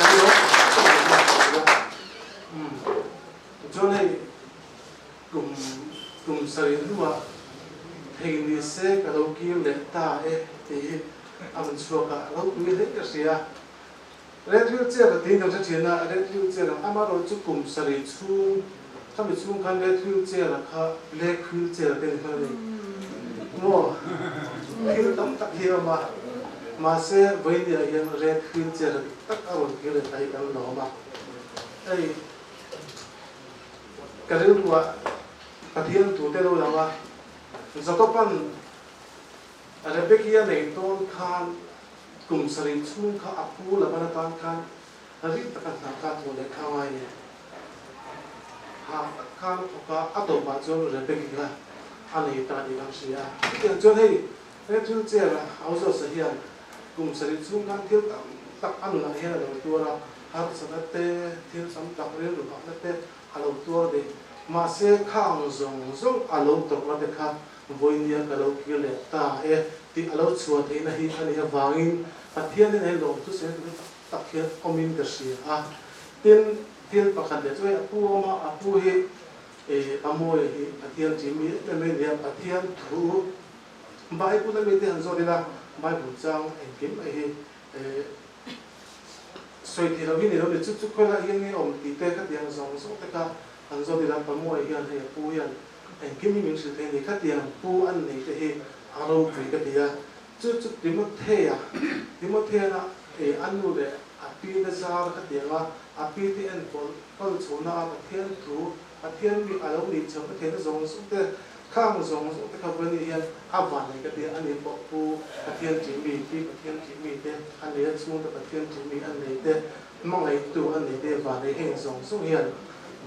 cái đó cho nên cùng sợi lúa hình như sẽ cái đồ kia để ta thì anh xua cả lâu quý hết cái gì à Red Hill chơi là tin được chuyện là Red Hill chơi là anh mà rồi chụp cùng sợi chung các bị chung khăn Red Hill chơi là khá Black Hill chơi là tên khá này mua Hill tấm tắc kia mà sẽ với địa hiện Red Hill chơi là tất cả mọi người là thấy cái nó mà đây cái điều đó cái thiên thủ tế đâu là do các bạn Rebecca này tôn khan cùng sari chung kha apu là bana tan khan hari takan takan mo le khawai ne ha khan ka ato ba chon Rebecca ani ta di lang sia tiang chon hei re thul che la auzo sa hian cùng sari chung khan thil tak an la hian lo tura har sanate thil sam tak re lu ha te alo tur de ma se khang zong alo to ma de kha voi nia ka lo ki le ta ti alo chuat e na hi ani wangin pathian nei lo tu se tak hian omin ka sia a tin pakhat le choi apu ma apu hi amoi hi pathian chi mi le me nia pathian thu bai pu na me te han zo dina bai bu chang en kim ai hi soi ti lo ni lo le chu chu khola hian ni om ti te ka tiang zong so te ka han zo dina pamoi hian he pu hian en kim mi min se te ni ka tiang pu an nei te hi aro pri ka tia chu Timothy na anu de api de zar ka tia api ti en pol chuna pathian thu pathian mi alo ni chho pathian zong su te khang zong su te ka bani hian awan nei ka tia ani po pu pathian chi mi te ani chu te pathian chi mi an nei te mangai tu an nei te wa nei heng zong su hian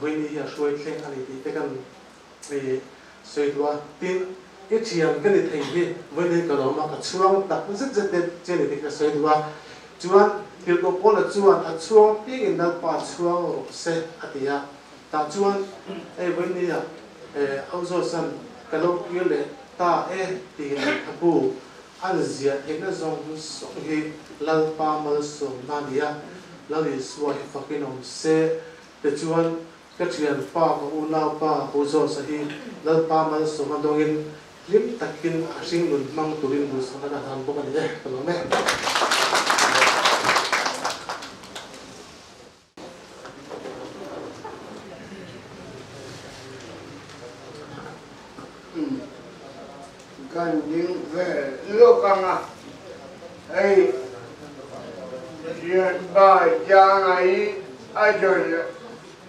bani hian shoi thleng ani ti te kan soidwa tin cái chuyện cái này thành viên với đây cái đó mà cái chuông đặt rất rất đẹp trên này thì cái sợi đua chuông kiểu có bốn là chuông cái cái nào ba chuông sẽ ati à ta chuông với này à ông zo san cái lúc kia lệ ta thì cái bu anh diệt thì nó dùng song hi lal pa mal song na dia lal is wa hi fakin om se the chuông cái chuyện pa có u lao pa u zo sa hi lal pa mal song dongin lim takin asing lun mang turin bus na han po kanila tama me kan ding ve lo kanga ai chuyện ba cha ai ai rồi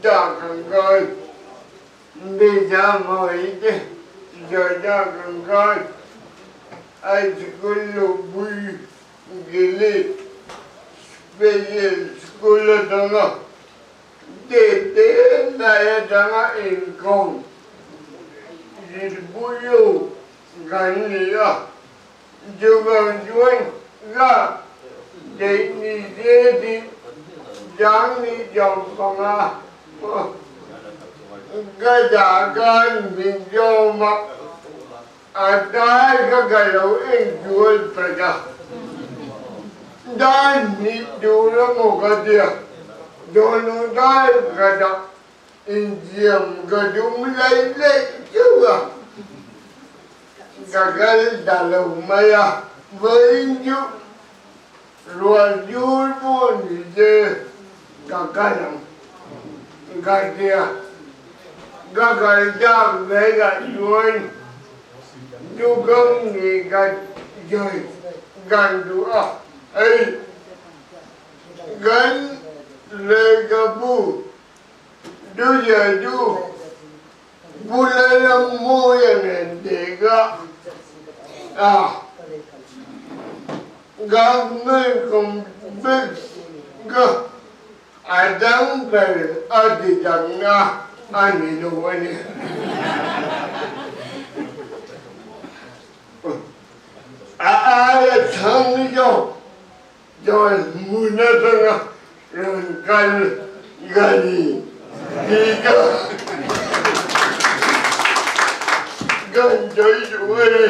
ta kan coi đi ra mọi cái giờ ra gần coi ai chỉ có lục bùi ghê về school đó để lại rằng em con đi bùi gần như chưa gần chuẩn ra để đi đi giang đi dòng con cái giá gan mình cho mà đây cái lỗ em chuột phải cả đây mình chú là một cái gì cho nó đây cái đó em diệm cái chúng lấy chứ cái đã lâu mày với chú rồi chú buồn gì chứ cái này cái kia cái jam về cái chuột chú không nghĩ cái chơi gần chú ấy gần lên cái bu chú giờ chú bu lên mua cái để cái các người cũng biết cái đang về ở địa phương anh đi đâu vậy thằng rồi muốn nó rồi cái gì gần chơi rồi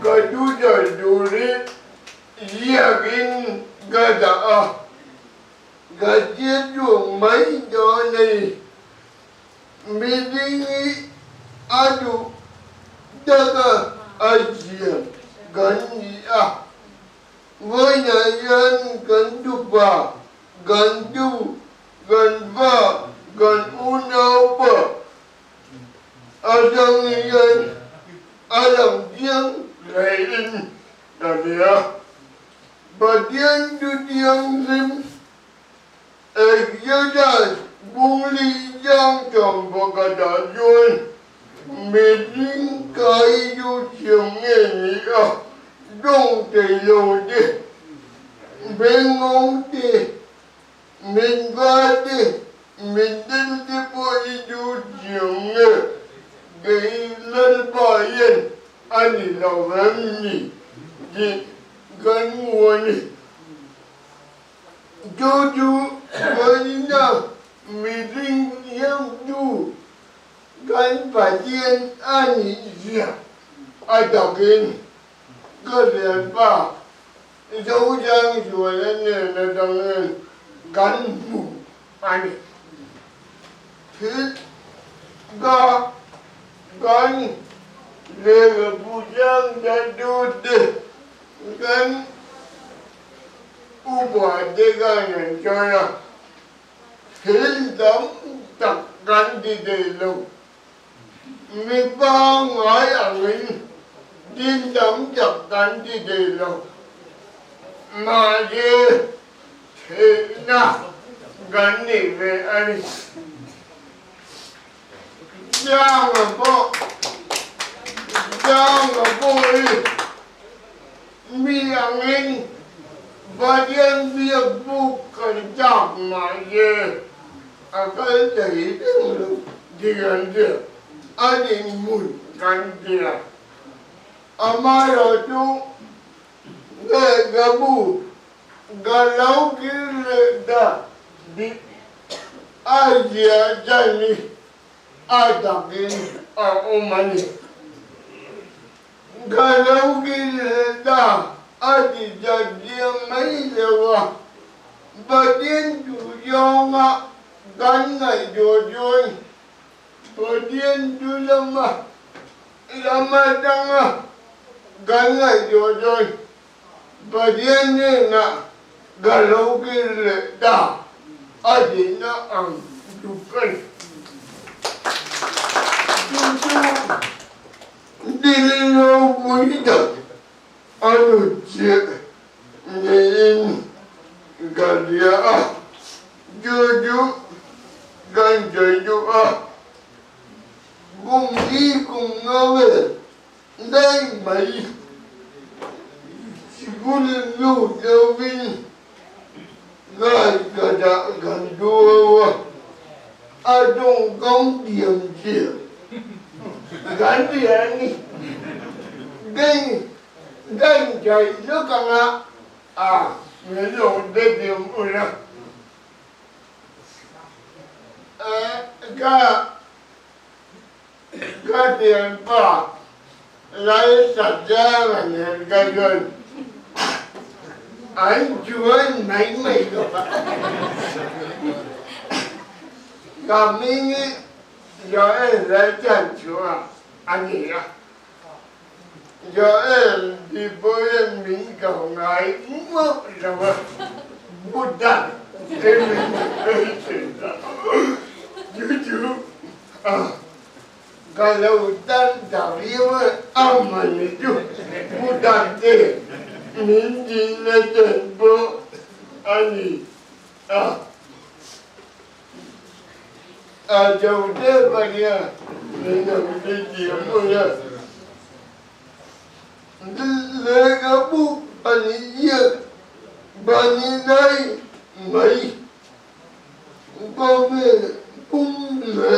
cái chú chơi rồi yakin cái đó cái chết ruộng mấy chỗ này mình đi ăn đủ được Asia gần gì với nhà dân gần chụp vào gần chu gần vợ gần uốn áo bờ ở trong dân ở lòng tiếng lại in là gì và tiếng tu tiếng lim ở dưới đây buông ly giang trồng vào cả đại dương mình cái du trường nghe nhỉ đông tây lô đi bên ngông đi mình va đi mình đi bơi du trường nghe cái lên bãi yên anh lâu lắm nhỉ đi gần nguồn chú với nhau mình riêng nhau chú gần phải tiên anh gì ai đọc in có điện ba dấu chân rồi lên là đang gắn mũ anh thứ ga gắn để phụ trang đã đưa đi gắn ubah dengan cara hitam takkan di dalam mipang ay angin hitam takkan di dalam maje hina gani ve ani jangan po mi angin bagian dia bukan jam aja akan jadi dengan dia ada kan dia amarah tu gabu galau kita di Asia jadi ada gini omani galau kita ada jadi mấy giờ và điên chủ do ngạ gắn ngày đồ rồi và điên chủ lâm tăng gắn ngày đồ rồi và điên nên ngạ gà lâu kia lệ đà ở đây nó ăn chủ cân đi lâu mới được anu cik nyin galia juju ganjaju cùng đi cùng ngave đây mấy Gulu Lovin Gada Gandua Adong Gong Diam Sia Gandhi Ani Gan Jai Lukanga Melo Dedium Ura Gadian Pa Lai Sajaran Gagan anh chuan mấy mày rồi cảm nghĩ giờ em lấy chân chúa anh nghĩ giờ em đi với em mình cầu ngài mất rồi bút đạn em mình ấy chuyện đó chú kalau hutan dari aman itu hutan deh minji legend bo ani jauh deh banyak minum minji muda lega bu ani ya bani nai mai kome pumle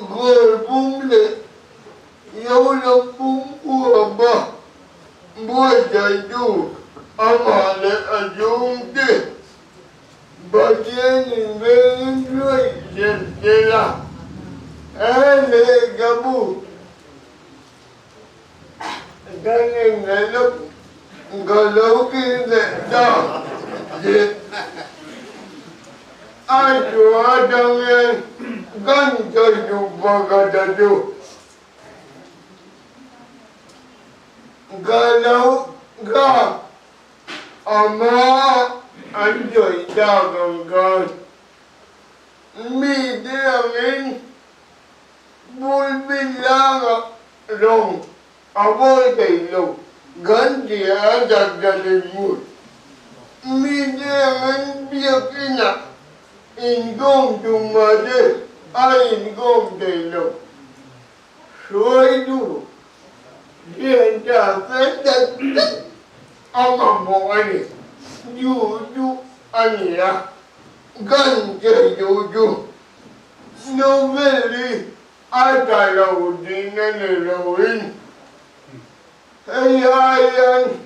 gol pumle yaudah pumpu apa buat jadu amale ajung deh bagian ini jual jela ele gabu dan ngelok galau kita dah je ajo adangnya ganjar juga gadadu galau ga ama anjoy dagang gan mi diamin bul bilang rong aboy kailo gan dia dagdalimut mi diamin biakina ingong tumade ay ingong kailo soy du dia dah sedang ama mo ani juju ani ya ganja juju noveli ada laudina lawin ayan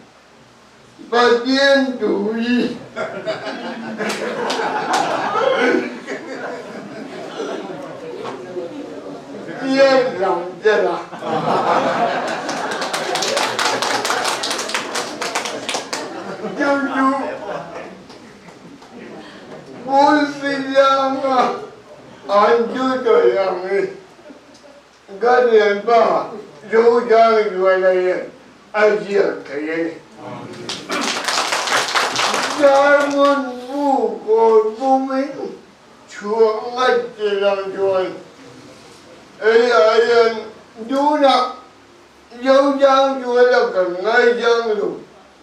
bagian dui dia lam jelah juju bol bilang anju tu yang ni gadian ba jauh jualan aja kaya jangan buku bumi cuangan jalan jual ayan duna jauh jualan kengai jangan lu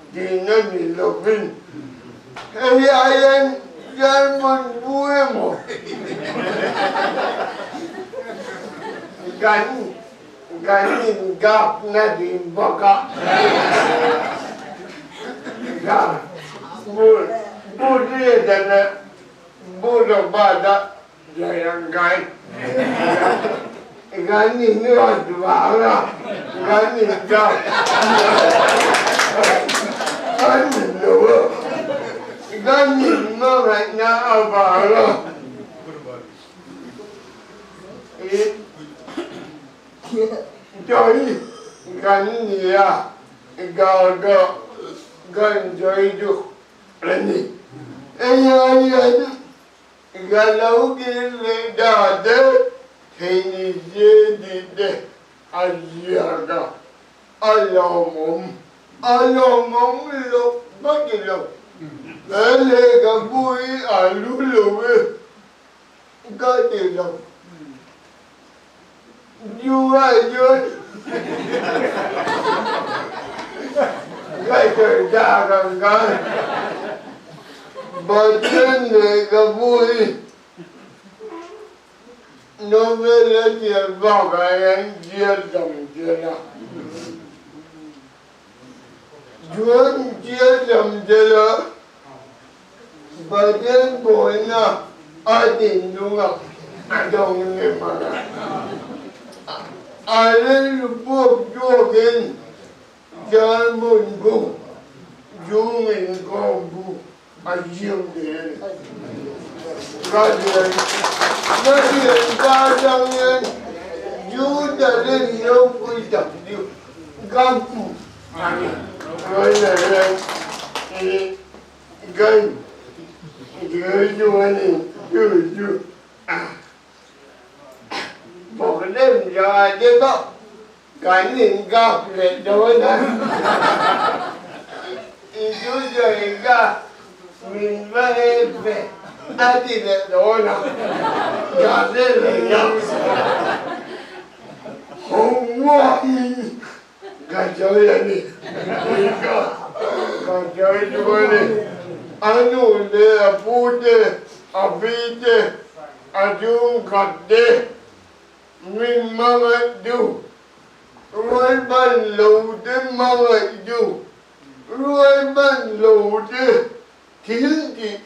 Dina nilapin. Ayan jangan buwe mo. Ganin gap na din baka. Budi dana budo bada jayangkai. Ganin niwat wala. Ganin gap. Ganin loa. Ganin mga na abala. Joy ganin niya. Gaga ganjoy du. Rani. Ayan. Galau gile dade. Teni jedide. Ayaga. Alamom lo bagilo. Ele gabui alulowe. Gadilo. Jua. Gaya dagang gan. Badan le gabui. Novela dia bagayan dia jela. Juan dia jela. bagian bola adin juga ada orang mana. Ada lupa jogen jamun bu, jungin kombu, ajim dia. Kajian kadangnya juga yang kita di kampung. Kerana ini kan tujuan tujuh. Boleh jadi kok kan enggak ledonan. Itu juga minta Adi ledonan. Jadi lenyap. Semua ini kacau ni. Kacau juga ni. Anu le apude, abide, adung kade. Min mga du. Ruay ban lode mga du. Ruay ban lode. Tildi.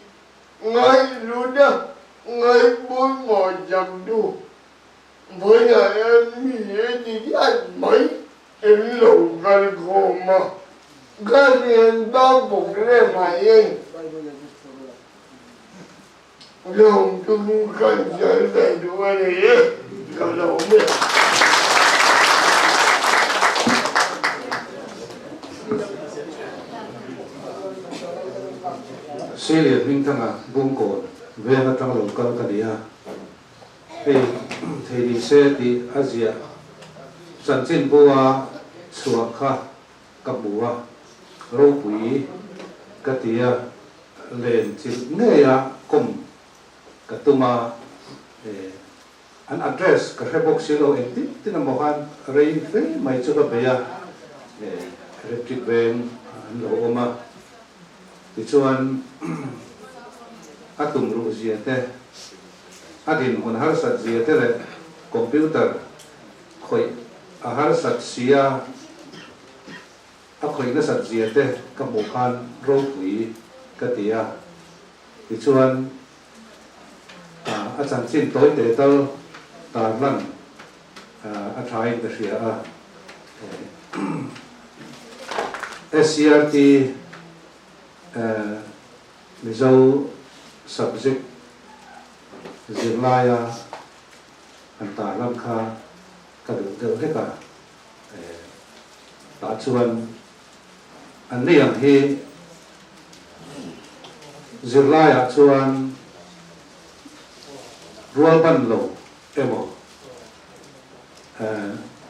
Ngay luda. Ngay bun mo jam du. Với em mía thì ăn mấy em lẩu gần khổ mà gần em bao bụng lên mà em lòng tôi cần trở lại đua này cả lẩu miệng xe liệt minh thằng à buông cồn về mà thằng lẩu cần cái gì à thì đi xe đi Asia sản sinh bùa chùa kha cặp bùa râu bụi cái tia lên chỉ nghe à cùng cái tụi mà an address cái box xíu em tiếp thì nằm một han rây phế mấy chỗ cái bia electric van lỗ mà thì cho anh atum ru gì thế adin hun har sat zia te le computer khoi a har sat sia a khoi na sat zia te ka mo khan ro pui ka tia ti chuan a chan chin toi te tal ta lan a thai ta sia a SCRT mizo subject Zilaya antara lam kha ka du te he ka ta chuan an liang hi Zilaya chuan rual ban lo emo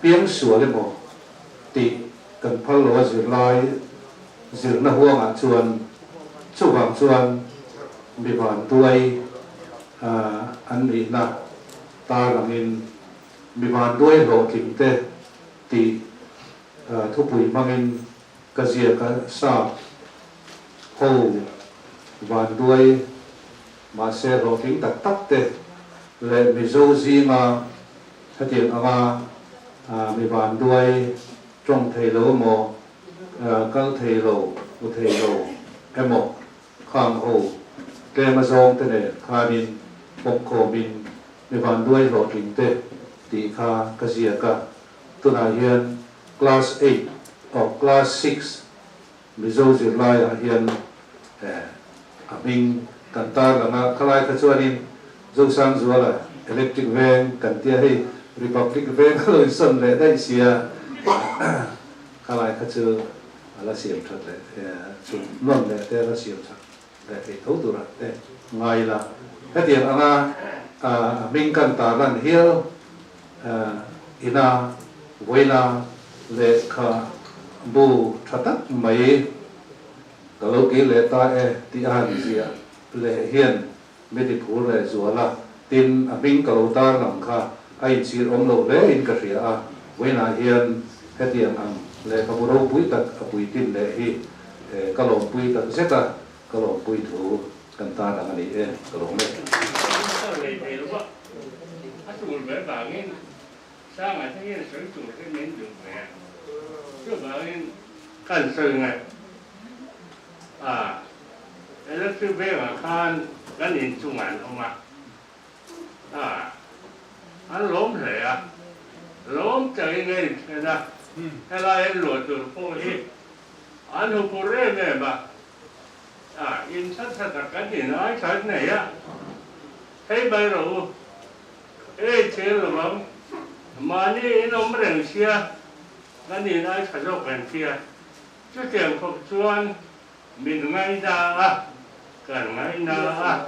piang sual emo ti kan phal lo Zilai zir na huang a chuan chu wang chuan mi ban tuai an ri na ta langin mi ban duai lo kim te ti thu pui mangin ka zia ka sa ho van duai ma se lo kim tak tak te le mi zo zi ma hatian anga mi ban duai trong thei lo mo kal thei lo u thei lo emo khang ho ke ma zong te ne khanin bom ko min mi van duai lo kim te ti kha ka zia ka tuna hian class 8 or class 6 mi zo zir lai a hian a ming kan tar langa khalai ka chuanin zo sang zuala electric van kan tia hei republic van lo son le dai sia khalai ka chu ala siam that le chu non le te la siam that le te thau tu ra te ngai la hetian anga ming kan ta lan hial ina voila le kha bu thatak mai kalau ki le ta ti an zia le hian medical le zuala tin abing kalau ta lam kha ai chi om lo le in ka ria a voila hian hetian ang le ka bu ro pui tak pui tin le hi kalau pui tak zeta kalau pui thu kan ta dang ani kalau me sang ở thế là sử dụng cái miếng dùng mẹ chứ bảo nên cần sự này electric bill kan kan instrument oma anh lốm thế lốm chạy ngay thế nào thế là anh lột từ phố đi anh hụt phố rê này mà in sát sát cái gì nói sát này thấy bây giờ ê chế rồi mà đi nó mới được xia cái gì nói sát cho cần xia chứ tiền phục chuyên mình ngay ra cần ngay ra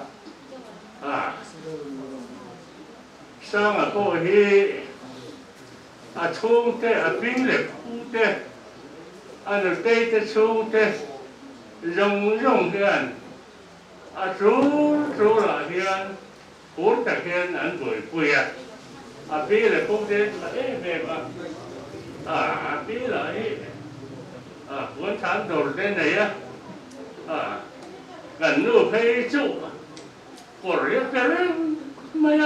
sang ở cô hi chung thế pin lệ phu thế anh tây thế chung thế rong thế anh chú là hiền bốn đặc hiền anh tuổi pin lệ phu thế về mà pin là cuốn sáng đầu tên này gần nửa phê trụ của riêng cái mấy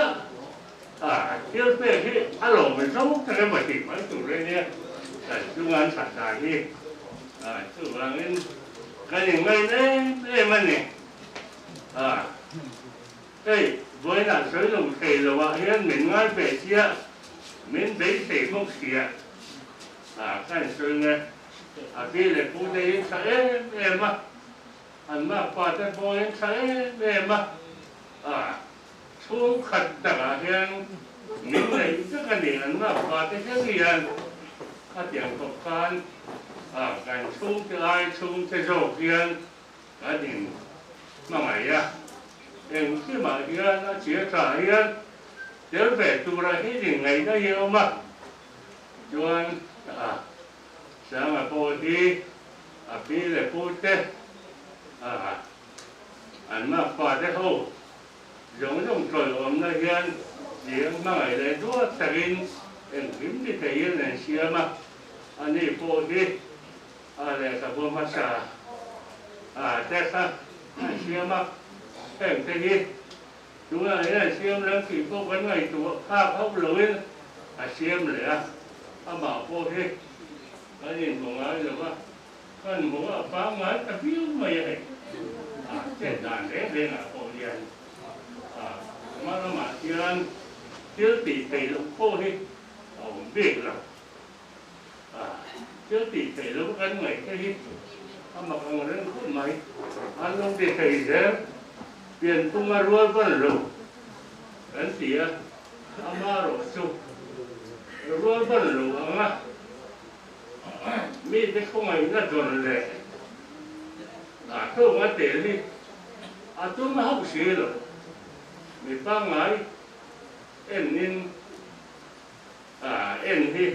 chưa phê khi alo mình sống cho cái mà chỉ mấy trụ đây nha chúng anh sẵn sàng đi chú là cái gì ngay đấy mà nè đây với là sới lồng thầy là bà hiên mình ngay về chia mình bấy thầy không xìa cái sới này vì là phụ nữ sẽ em anh mà qua tới bôi sẽ em xuống khẩn cả hiện những này rất là nhiều anh mà qua tới cái gì anh tiếng học can cái xuống tới ai xuống tới rồi hiện cái điểm mà mày em khi mà hiện nó chia sẻ hiện nếu về tu ra cái gì ngày đó hiểu mà cho anh sáng mà cô đi phi là cô thế anh mà qua thế hậu giống trời ôm nó hiền riêng mà ngày đấy đua thành em kiếm đi thấy hiền này xia mà anh đi cô đi là cả bộ mặt sa thế sao xia mà em thấy đi chúng là cái xia là chỉ có cái ngày tụ khác không lối xia là bảo cô đi cái gì cũng nói được á, cái muốn ở phá ngái ta biết mày vậy, trên đàn đấy lên là cổ điển, mà nó mà tiền tiêu tỷ lúc cô đi, không biết là, tiêu tỷ lúc cái người cái gì, mà còn đến khúc mày, anh không tỷ thế, tiền tung ra ruột vẫn lù, cái gì á, mà rồi chụp, ruột vẫn lù á. Mi thế không ai nó chuẩn lệ, thôi mà tiền đi, tôi mà học xí rồi, mi phang ngay, em nên, em đi,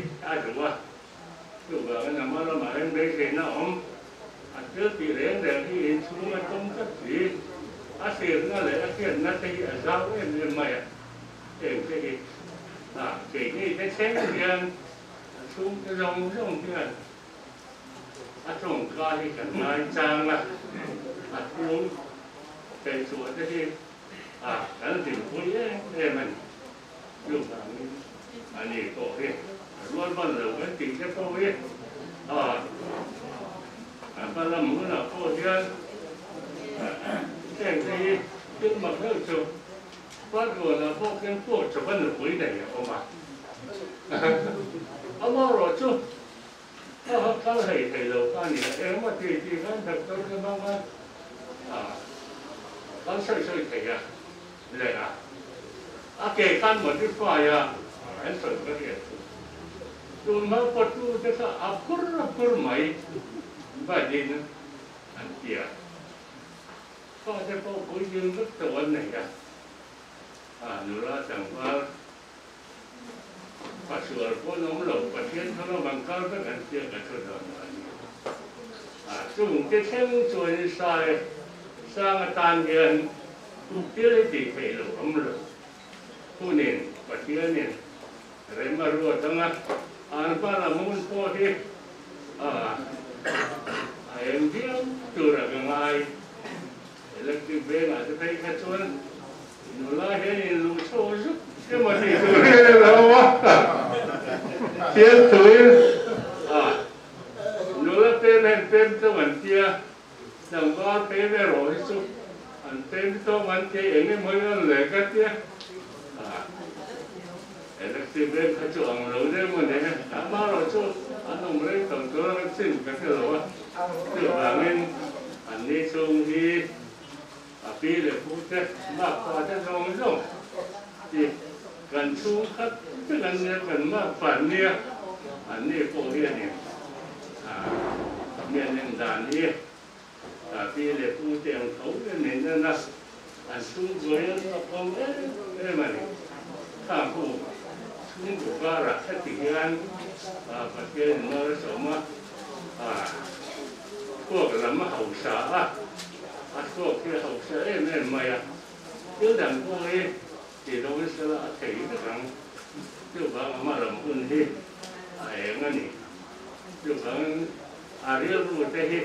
đúng rồi cái nào mà em đấy thì nó ông, trước thì đến để thì em xuống mà không có gì, tiền nó lại tiền nó thì sao em mày, em thì chỉ như cái chén tiền xuống cái rong tiền trồng cây thì cần mai trang là uống cây chuột thế thì cái là tìm quý để mình dùng anh ấy tổ đi luôn vẫn là cái tình cái cô ấy và làm muốn là cô chứ cái gì trước mặt nó chụp bắt rồi là cô cái cô chụp vẫn là quý này không mà ông rồi chứเขาให้เราก็นี่เองว่าที่เขาทำตัวกันบ้างว่าเขาช่วยๆให้เลยเกี่ยกันหมดที่ฝ่ายเห็นส่วนก็เรียนดูมาพอดูจะก็อับกุรไหมบ้านดินอันเดียก็จะพอคุยยืนก็ตัวไหนหนูละจังว่าปัจจุบันพวกน้องหลงประเทศเขาบางครั้งก็กันเชื่อกันทุกคนจุ่มจะเช่นส่วนสายสร้างตานเงินเที่ยวที่เที่ยวผมหลงผู้เนี่ยประเทศเนี่ยเรื่องมารู้ตั้งแต่ป้าละมุนพ่อที่เอ็มเที่ยวตัวละกันไงเล็กที่เบงอาจจะไปแค่ส่วนหนูละเห็นลูกโซ่ซุกcái mà thì tuổi đâu á, tiếng tuổi, nó là tên hay tên cho mình kia, đằng qua thế về rồi chứ anh tên to anh thế anh ấy mới lấy cái kia electric khá chỗ anh rồi đấy mà đấy mà rồi chứ anh ông lấy tổng số anh xin cái gì rồi chứ anh đi xuống đi vì để phụ trách mà qua cho xong rồi thì gần xuống khắp cái gần mà phản nia anh đi phụ hiện này miền nhân đàn đi vì để phụ trách thấu cái này nên là anh xuống dưới nó không ấy mà này thằng phụ xuống của ba là cái tiếng Anh và cái nó sốngพวกเรามาหาสาพวกที่หาสาเนี่ยไม่เยอะดังพวกนี้ที่เราไม่สละถือดังเจ้าบางมาลำพูนที่ไอ้เงี้ยนี่เจ้าบางเรียกรู้แต่ที่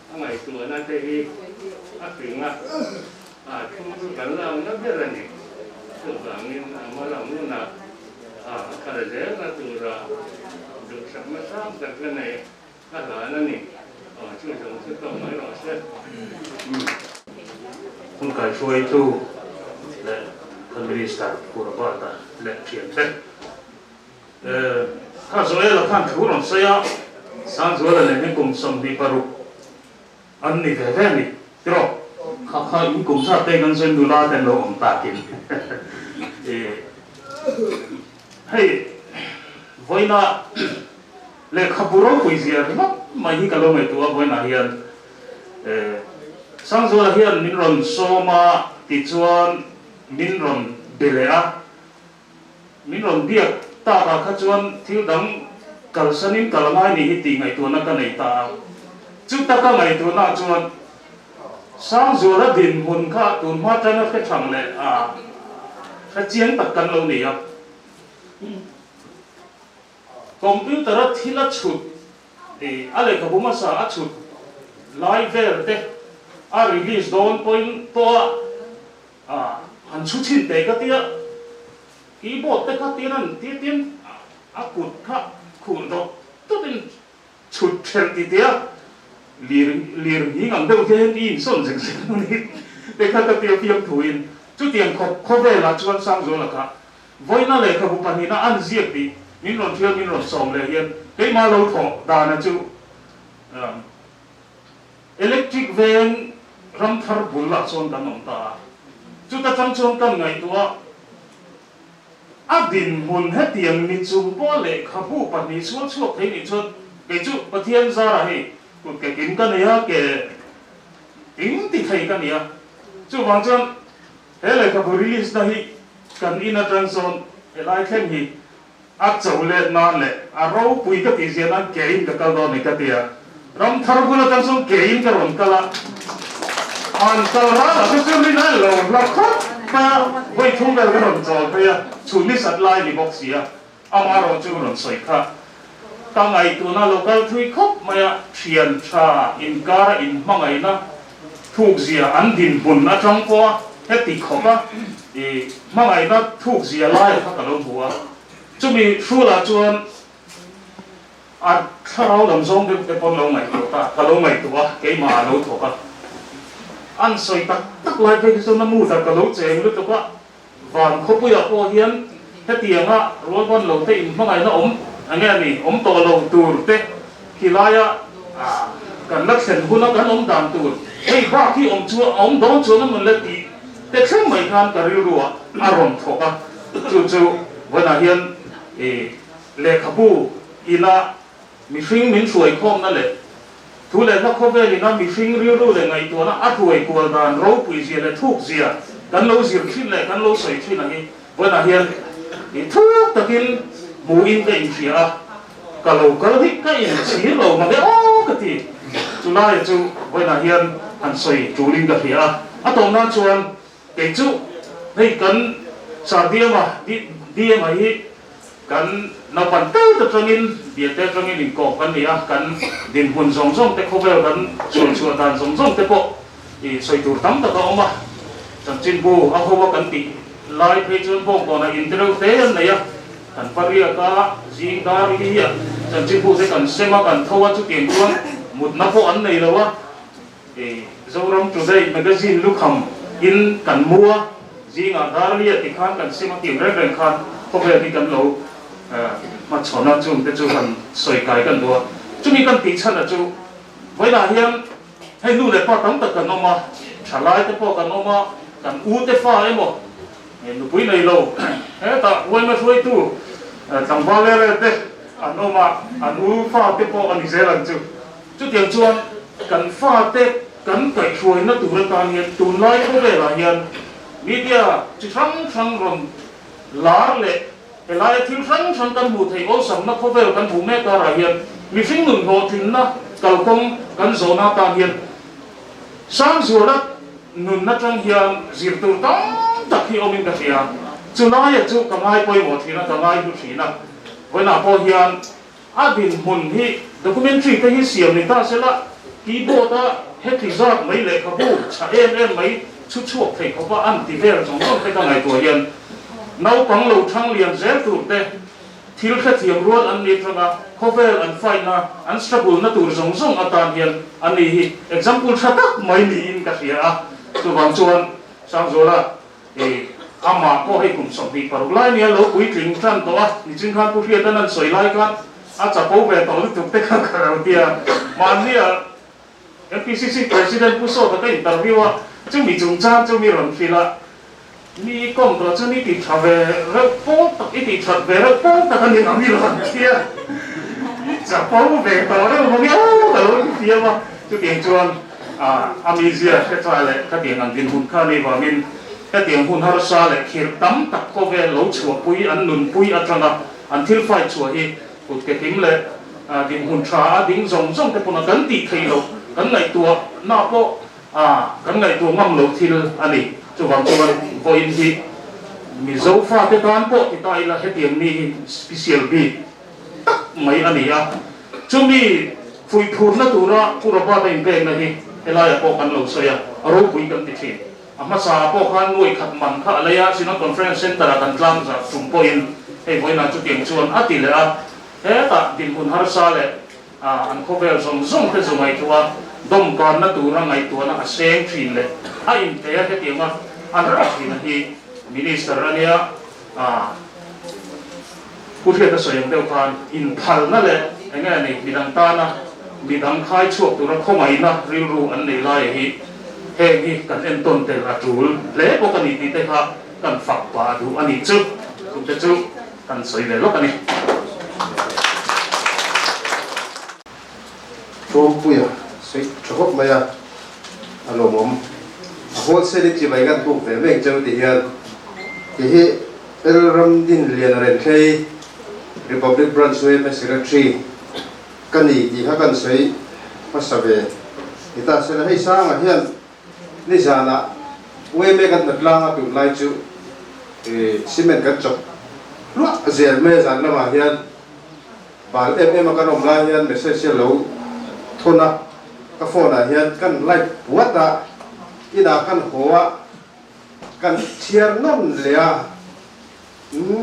อะไรตัวนั้นแต่ที่ถึงทุกกันเรานั่นเป็นอะไรนี่เจ้าบางนี่มาลำนู่นขนาดเจ้าตัวเราđược sắm sắm đặt cái này các loại nó nè chưa dùng chưa tổng mấy loại xe không cần xuôi tu để thân đi start của nó bảo ta để chuyển thế các rồi là các thứ nó xây á sáng rồi là những cùng sống đi paru anh đi về thế này rồi các những cùng sát đây gần dân đô la tên đồ ông ta kìm hay với nó le khapuro puisia nó mà hi kalau mai tua voi na hian sang zo la hian min ron soma ti chuan min ron belea min ron biak ta ka kha chuan thil dang kal sanin kalmai ni hi ti ngai tu na ka nei ta chu ta ka ngai tu na chuan sang zo la din hun kha tu ma ta na ka thang le kha chiang tak kan lo ni ya computer at hila chut ale ka buma sa achut live verde release don point to han chutin te ka tia keyboard te ka tian tian akut kha khun do to tin chut thel ti tia lir hi ngam deu ke in son jeng jeng ni te ka tia piam thuin chu tiang kho ve la chuan sang zo la ka voina le ka bu pani na an ziek ti min ron thiam min ron som le hian ke ma lo tho da na chu electric van ram thar bulla chon dan om ta chu ta chang chon kan ngai tua din mun he tiang ni chu po le khabu pa ni chu chu thei ni chon ke chu pathian za ra hi ku ke kin ka ne ke ing ti thei ka nia chu wang chon he le khabu release na hi kan ina transon elai khem hi chau le na le ro pui ka ti zia na ke in ka kal do ni ka tia ram thar bula tan song ke in ka ron kala an kal ra la chu ni na lo la kha pa voi thung le ka ron chol pe ya chu ni sat lai ni box ya ama ro chu ron soi kha ta ngai tu na local thui khop ma ya thian tha in kar in mangai na thuk zia an din bun na trong ko he ti khopa mangai na thuk zia lai kha ka lo bua chúng mình phu là chuan thao làm giống cái con lâu mày tụi ta cái lâu mày tụi cái mà lâu tụi ta ăn sôi tắc lại cái số năm mua ta cái lâu chèn lúc tụi ta và không bây giờ cô hiến cái tiền á rồi con lâu thế mà ngày nó anh nghe này to lâu tụi thế khi lại cái lắc sen hun nó cái đàn tụi hey ba khi chúa đó chúa nó mình lấy tí thế không mấy ngàn cái rượu ron tụi ta chú với là hiến le khabu ina mi fing min suai khom na le thu le na khove ni na mi fing riu ru le ngai to na a thuai ko dan ro pui zia le thuk zia kan lo zir khin le kan lo soi khin na hi wa na hian ni thuk takin mu in ka in thia ka lo ka hi ka in chi lo ma le o ka ti chu na ya chu wa na hian an soi chu ling ka thia a to na chuan ke chu nei kan sa dia ma dia ma hi kan na pan te trangin bia te trangin in ko kan nia kan din hun song song te khovel kan chul dan song song te po soi tur tam ta ko ma chan chin bu a ho kan ti lai phe chun bong ko na intro te an ya kan paria ka jing dar hi ya chẳng chỉ phụ sẽ cần xem mà cần thâu chút tiền chuông một nắp bộ ăn này đâu á dâu rong chủ đây magazine lúc hầm in cần mua gì ngả đá liệt thì khán cần xem mà tiền rất gần khán có về thì cần lâu mà chọn nó chung cái chú cần soi cái cần đua chúng mình cần tí chân là chú với là hiện hay nu để phát tấm tất cả nó mà trả lại cái bộ cần nó mà cần u cái pha ấy một nó quý này lâu thế ta quên mà thôi tu thằng ba lê đấy nó mà u pha cái bộ anh sẽ làm chú tiền chuan cần pha tết cần cải chuối nó tụ ra tan hiện tụ lại có về là hiện media chỉ sáng rồi lá lệ cái lại thiếu sáng cần bù thầy ôn sắm nó có về cần bù mẹ ta là hiện vì sinh ngừng hộ thì nó cầu công cần dồn na tan hiện sáng rồi đó nụn nó trong hiện diệt tụ tông tất khi ông mình cái gì chú nói là chú cầm ai quay một thì nó cầm ai chút thì nó với nào po hiện bình hồn hi documentary cái hi xiêm này ta sẽ là ký bộ ta hết thì ra mấy lệ khẩu trả em mấy chút chuộc thì có ba ăn thì về là trong cái ngày tuổi hiện nấu bằng lẩu thang liền dễ tụt đây thiếu cái thiềm ruột ăn đi cho nó có về ăn phai na ăn struggle nó tụt giống ở tàn hiện ăn đi example sát tắc mấy đi cái gì tôi bằng chuan sang rồi là ama có hay cùng sống đi vào lại này lẩu quý trình trăn to đi trình khăn phụ hiện đang soi lại con chả bảo vệ tổ chức tụt cái đầu tiên mà này MPCC President Puso cái interview chúng mình chúng ta chúng mình làm gì là mi công đó chúng mình đi trả về rất tốt tập đi trả về rất tốt tập anh làm gì làm kia chả bảo vệ tổ đó không nhớ tổ kia mà chú tiền chuan Amnesia cái trò lại cái tiền ăn tiền hun khai này và mình cái tiền hun har sa lại khi tắm tập có về lẩu chùa bui ăn nụn bui ăn trăng ăn thiếu phải chùa hi một cái tiếng lệ tiền hun trà tiếng rồng cái phần cắn tị thầy lẩu cắn ngày tua na po cắn ngày tua ngâm lẩu thil anh ấy chú bằng chú bằng voi thì mình dấu pha cái cán po thì tay là cái tiền này special bi mấy anh ấy chúng mình phui phun nó tụ ra phu ra ba tay bèn này cái là po cắn lẩu sợi rồi phui cắn tị thil mà sa po khan nuôi khát mặn khát lấy xin nó conference center là cần làm ra trung point hay với là chú tiền chuan tỷ lệ thế ta tiền hun har sa lệ anh có vẻ giống cái giống này thôi đông còn nó tụ ra ngày tuổi nó sáng phìn lệ in thế cái tiếng anh ra phìn thì minister này cụ thể là sử dụng điều khoản in thal nó lệ anh nghe này bị đăng ta na bị đăng khai chuộc tụ ra không ai na riu ru anh này lại hi hệ hi cần em tôn tên là chủ lễ của cái này thì thế ha cần phật và đủ anh ấy chứ cũng thế chứ cần sử dụng lúc anh ấy trông bùi sấy chốt mày alo mồm hốt xe đi chỉ vài ngàn cuộc về mình chơi thì hiện thì Elram din liền lên thay Republic Brunswick Secretary cái này thì các con sấy phát sao về thì ta sẽ hay sang ở hiện ní giờ là quê mấy con vật lang tụi lai chịu cement cắt chọc lúc giờ mấy giờ nó mà hiện và em mà con ông lai hiện để sẽ lâu thôn à cái phone này hiện căn lại buat à ít là căn hoa căn chia non lẻ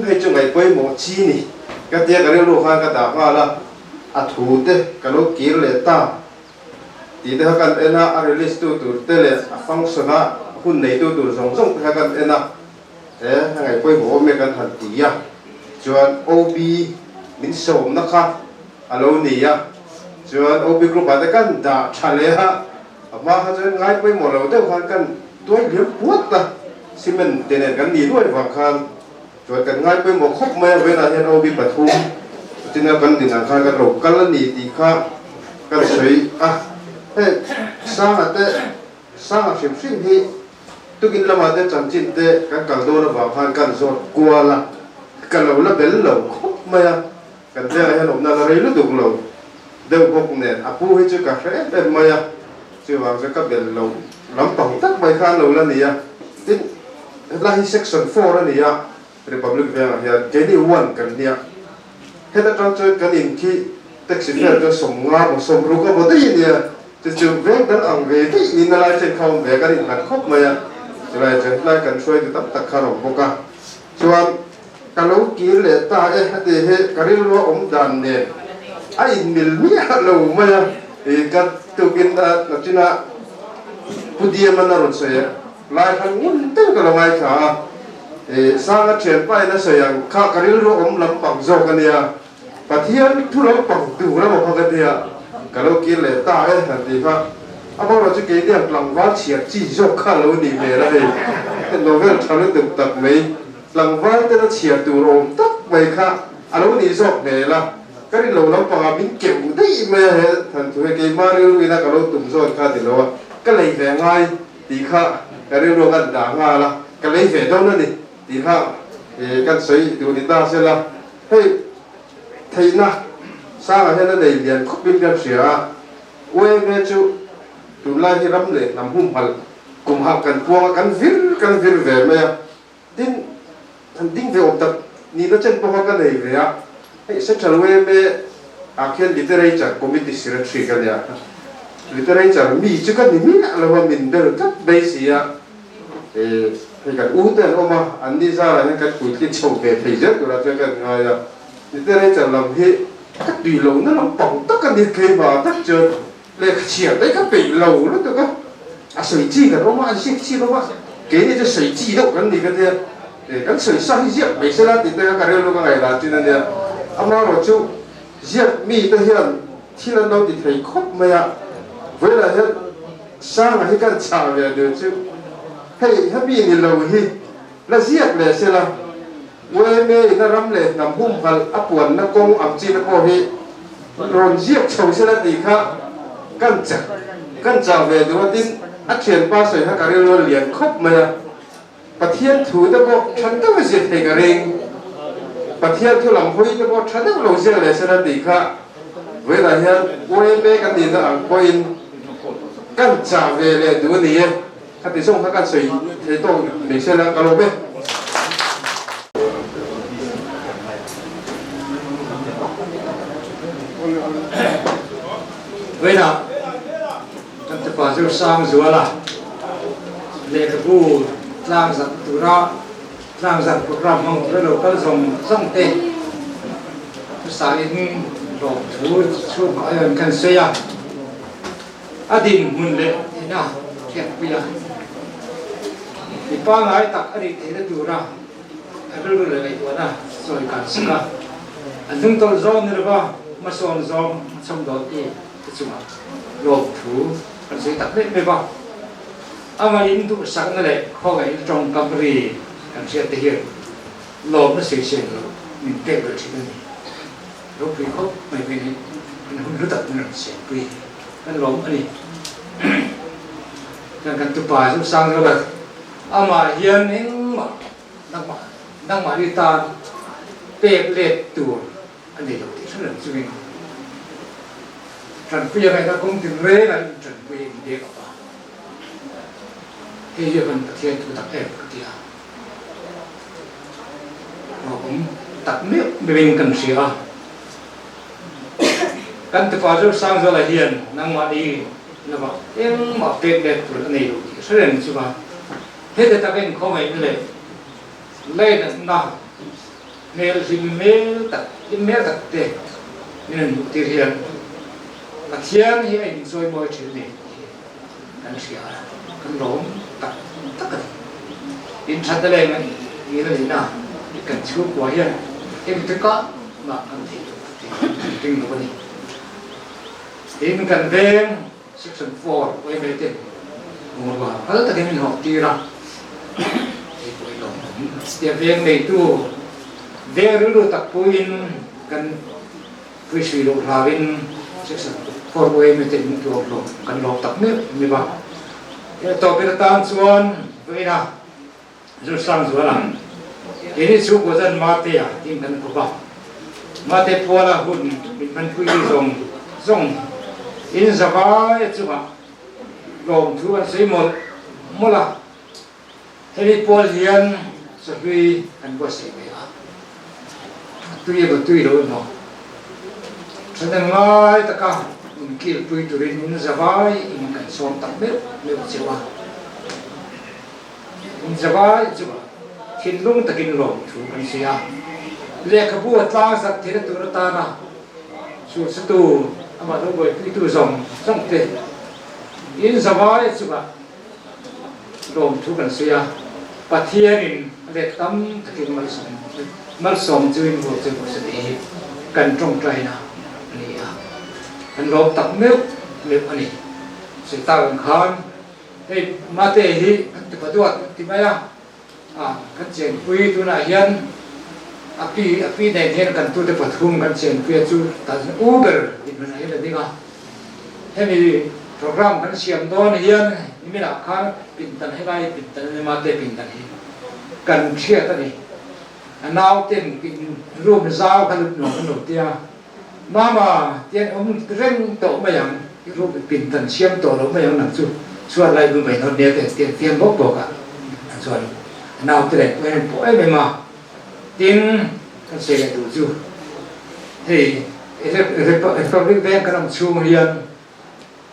hay chung ngày quay một chi nè cái tiếng cái lô hàng cái đào hoa là thủ thế cái lô kia lệ ta thì thế căn em à release tu thế lệ function à hun này tu giống thế căn em à thế ngày quay một mấy căn hạt tí à chuan OB mình sầu nó khác alo nè à chuan OB group ada kan da chale ha mà chuan ngai poi mo lo te kan tuai liam puat ta cement tenen kan ni ruai wa khan chuan kan ngai poi mo khop me ve na hen OB pathum tina kan din khan kan ro kal ni ti kha kan sei he sang sim hi tukin lama te chanchin te kan kal do na wa khan kan zot kuala kan lo la bel lo khop me kan te hen om na la rei lu duk lo đều có cùng nền apu hay chưa cà phê em mày chưa vào cái cấp biển lồng lắm tổng tất bài khan lầu là gì tin là section 4 là gì Republic về là cái điều one cần gì hết là trong chơi cái điểm khi taxi fare cho sống nga một sống rú có một tí gì thì trường về đến ông về thì nhìn lại trên không về cái điểm là khóc mày cho lại chơi lại cần xuôi từ tất cả khăn ông bốc cả cho cái lối kia lệ ta thì cái điều lo ông đàn nền ai mil mi lo maya kan tukin na tina pudia manarot saya lai kan ngun teng kalau mai kha sang thian pai na sayang kha karil ro om lam pang zo kan ya pathian thu lam pang tu ra mo kan ya kalau ki le ta han ti fa abo ro chu ke dia lang wa chia chi zo kha lo ni me la he novel thal tu tak mai lang wa te na chia tu ro tak mai kha alo ni zo me la cái lầu nó bằng miếng kiểu đấy mà thằng tụi cái mà riu cái nào cái lầu tụm rồi khai thì lầu cái lấy về ngay thì khai cái riu nó gần đá ngay là cái lấy về đâu nữa thì khai cái sấy tụi người ta sẽ là hey thấy na sao mà nó đầy liền khóc bên cái sữa quê nghe chú tụi lai thì lắm để làm hung hăng cùng học cần qua cần viết về mà tin thằng tin về ổn tập nhìn nó chân qua cái này về à sẽ trở về về akhir literature committee secretary kan ya literature mi chứ kan ni là hoa mình được các basic ya thì cái ưu tiên mà anh đi ra là những cái cuộc cái chồng về thầy rất là cho cái ngày ya literature làm hết các tùy lâu nó làm bỏng tất cả những cái mà tất chưa để triển đấy các bị lâu nó được không à sợi chi cái đó mà chi đó mà cái này cho sợi chi đâu cái gì cái này để các sợi sang diệt mấy sẽ là thì tôi cái này lúc ngày là cho nên là ama rồi chú diệt mi tới hiện khi lần đầu thì thấy khóc mày với là hiện sang là cái căn chào về được chứ hay happy ni lâu hi là diệt lệ sẽ là quê mê nó rắm lệ nằm hung hăng áp quần nó công ẩm chi nó có hi rồi diệt chồng sẽ là gì khác căn chào về được tin ắt chuyển ba sợi hai cái luôn liền khóc mày và thiên thủ đó có chân đó là diệt thầy cái riêng và thiên thu làm hối cho bọn nó lâu dài lại sẽ là gì cả với là hiện quê mê cái gì đó ở quê căn trả về lại đủ gì các tỷ sông các căn sấy thế tôi mình sẽ là cái lô bê với nào các tập đoàn du sang du là lệ cái bu lang giật từ đó rằng rằng program mong rất là có dòng dòng tên sáng in đồ chú chú hỏi cần xây à đình mun lệ thế nào thiệt bây giờ thì ba ngày tập đi thế là đủ ra rất là lợi quá na rồi cả sức à anh chúng tôi dọn nữa ba mà dọn trong đó thì chúng à đồ chú cần xây tập lên mấy ba mà in tụ sáng này khó cái trong company anh sẽ thể hiện lộn nó sẽ rồi mình kêu được chỉ cái này lúc khi khóc mày về này mình khôngรู้tập mình sẽ quỳ anh lộn anh đi cần tụi bà giúp sang rồi là mà hiện những mà đang mà đi ta bẹp lệ tù anh đi đầu tiên rất là chú ý trần quy này ta cũng từng rê là trần quy để cả thì giờ mình thực hiện tụi tập em cái gì cũng tập miết mình cần sửa cần tập vào sang rồi là hiền năng mà đi là bảo em mà bẹp bẹp rồi này sẽ làm chứ mà thế thì ta bên không phải như vậy lên là nào nếu gì mê tập để nên tiêu hiền và thiên thì anh rồi mọi chuyện này cần sửa cần đốn tập tất cả in sát lên này như là gì nào cần chứa quá hiền em cứ có mà cần thì kinh của mình thì mình cần thêm section 4 quay về tiền một vào hết tất cả mình học đi ra thì cuối cùng tiền viên này tu về rồi tập in cần quy suy độ là bên section 4 quay về tiền mình học rồi cần học tập nữa mình vàoต่อไปตามส่วนเวลาจะสร้างส่วนหลังทีนี้สุขวัฒน์มาเตียทีมกันกบมาเตปัวละหุ่นเป็นพันคุยส่งอินสบายจุบะลงทุกสิ่งหมดละทีนี้ปัวเรียนสกุยกันก็เสียไปอ่ะตุยก็ตุยเลยเนาะแสดงว่าตะกาคิดตุยตุรินอินสบายอินกันส่งตัดเม็ดเลี้ยวเสียวอินสบายจุบะคิดลุงตะกินลงถูกกันเสียเรียกขบวนตาสักทีละตัวตานะช su tu ama do boy tu zong te in zawai chuba rom thu kan suya pathian in le tam takin mal som chuin go chu se ni kan trong trai na ni a an rom tak meu le ani se ta khan ei mate hi te paduat ti maya kan chen pui tu na hian api nei hen kan tu te pathum kan chen pui chu ta uber in na hi le dinga hemi program kan siam don hian imina khan pintan hegai pintan mate pintan hi kan thia ta ni anau ten pin room zau kan no tia mama tian reng to mayang room pintan siam to lo mayang nang chu chuan lai bu mai no ne te tian bok bok a chuan nào từ đấy quên bố em mà tin con xe lại đủ chu thì Republic Bank cái đồng xu hiền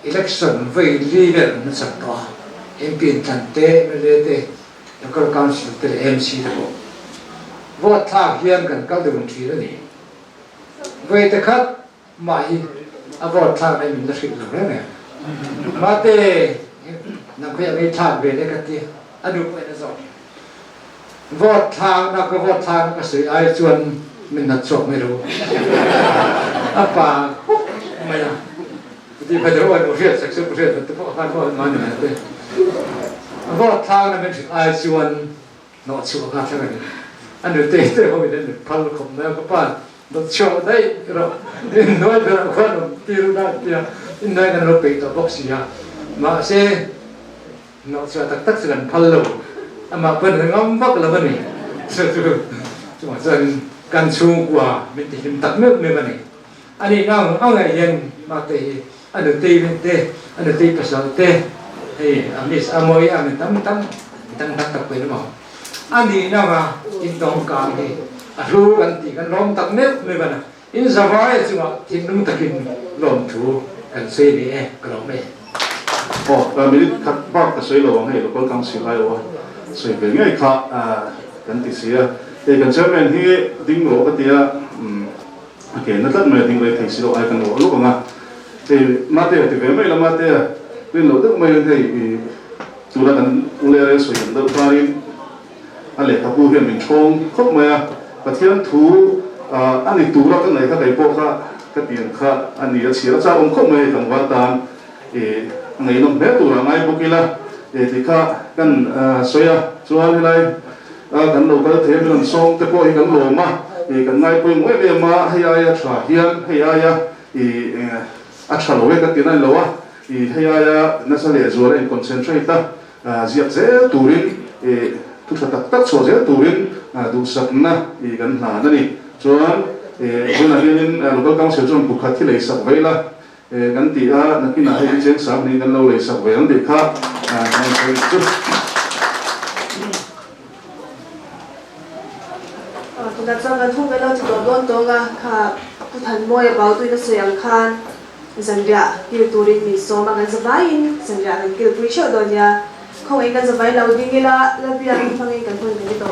election về leader nó sắp to em pin thành tế nó lên tế nó có council từ MC đó vote thang hiền cần các đường thủy đó nhỉ về tới khác mà vote thang này mình đã xịt rồi đấy nè mà tế nằm khi anh thang về đây cái gì anh được vậy là rồi vote thang nó có vote thang nó có sự ai chuan mình đặt chọnไม่รู้apa mày à thì bây giờ anh biết sẽ biết thì có phải có nói này đấy vote thang nó mình ai chuan nó chua khác thế này anh được thấy thế không biết được phật không nói các bạn nó chua đấy rồi nói được con tiêu ra tiền nói cái nó bị tao bóc xì à mà sẽ nó chua tắc sẽ gần phật luôn mà bên ngắm bắc là bên này chúng ta dân can chung của mình thì mình tắc nước bên này anh đi nào ông này dân mà thì anh được tì bên tê anh được tì phải sợ tê thì anh môi anh tăng tập về đúng không anh đi nào mà in tông cả thì ruกันthìกันล้อมตักเน็ตไม่บ้านะอินสบายจังว่าที่นุ่งตะกินล้อมถูกันเสียนี่เองก็ล้อมไม่มีขัดปากกับสวยหลวงให้เราก็กังสิไล่ว่าสวยเป็นไงครับกันติดเสียแต่กันเชื่อมันที่ดิ้งโลก็เดียโอเคนั่นตั้งแต่ดิ้งเลยถึงสิเราไอ้กันโลลูกนะแต่มาเตะที่เป็นไม่ละมาเตะเป็นโลตั้งไม่ได้จุดนั้นอุเลสวยเดิมพารินอะไรทับผู้เรียนเป็นชงครบมาประเทศทูอันนี้ตัวเราตั้งไหนถ้าใครพวกข้าก็เปลี่ยนข้าอันนี้เสียจ้าองค์ครบมาต่างวันต่างไงน้องแม่ตัวเราไงพวกกีฬาที่ข้ากันสวยชวนให้ไรกันเราก็เทียบกันส่งแต่พวกกันโลมากันไงพวกเมื่อมาให้อายาชาเฮียนให้อายาอัชโลเวกันที่นั่นเราว่าให้อายานั่นสิเลยจวนเองคอนเซนเทรตเจียบเจ้าตูรินทุกสัตว์โซเจ้าตูรินดูสักนะกันหานั่นนี่จวนคนนั้นนี่เราก็กังเสียจนบุคคลที่เลยสักไว้ละกันที่นักกินอาหารเช้าสามนี่กันเราเลยสักไว้นั่นเด็กข้าจุดคุณนักจังกันทุ่งไปเราจะโดนล้นตัวกันค่ะผู้ทันมวยเบาตัวจะเสียงคันสัญญากิลตูรินมีโซมากันสบายสัญญากันกิลปุยเชื่อโดนยาเขาเองกันสบายเราดิ้งละแล้วพี่ยังฟังเองกันคนกันที่โต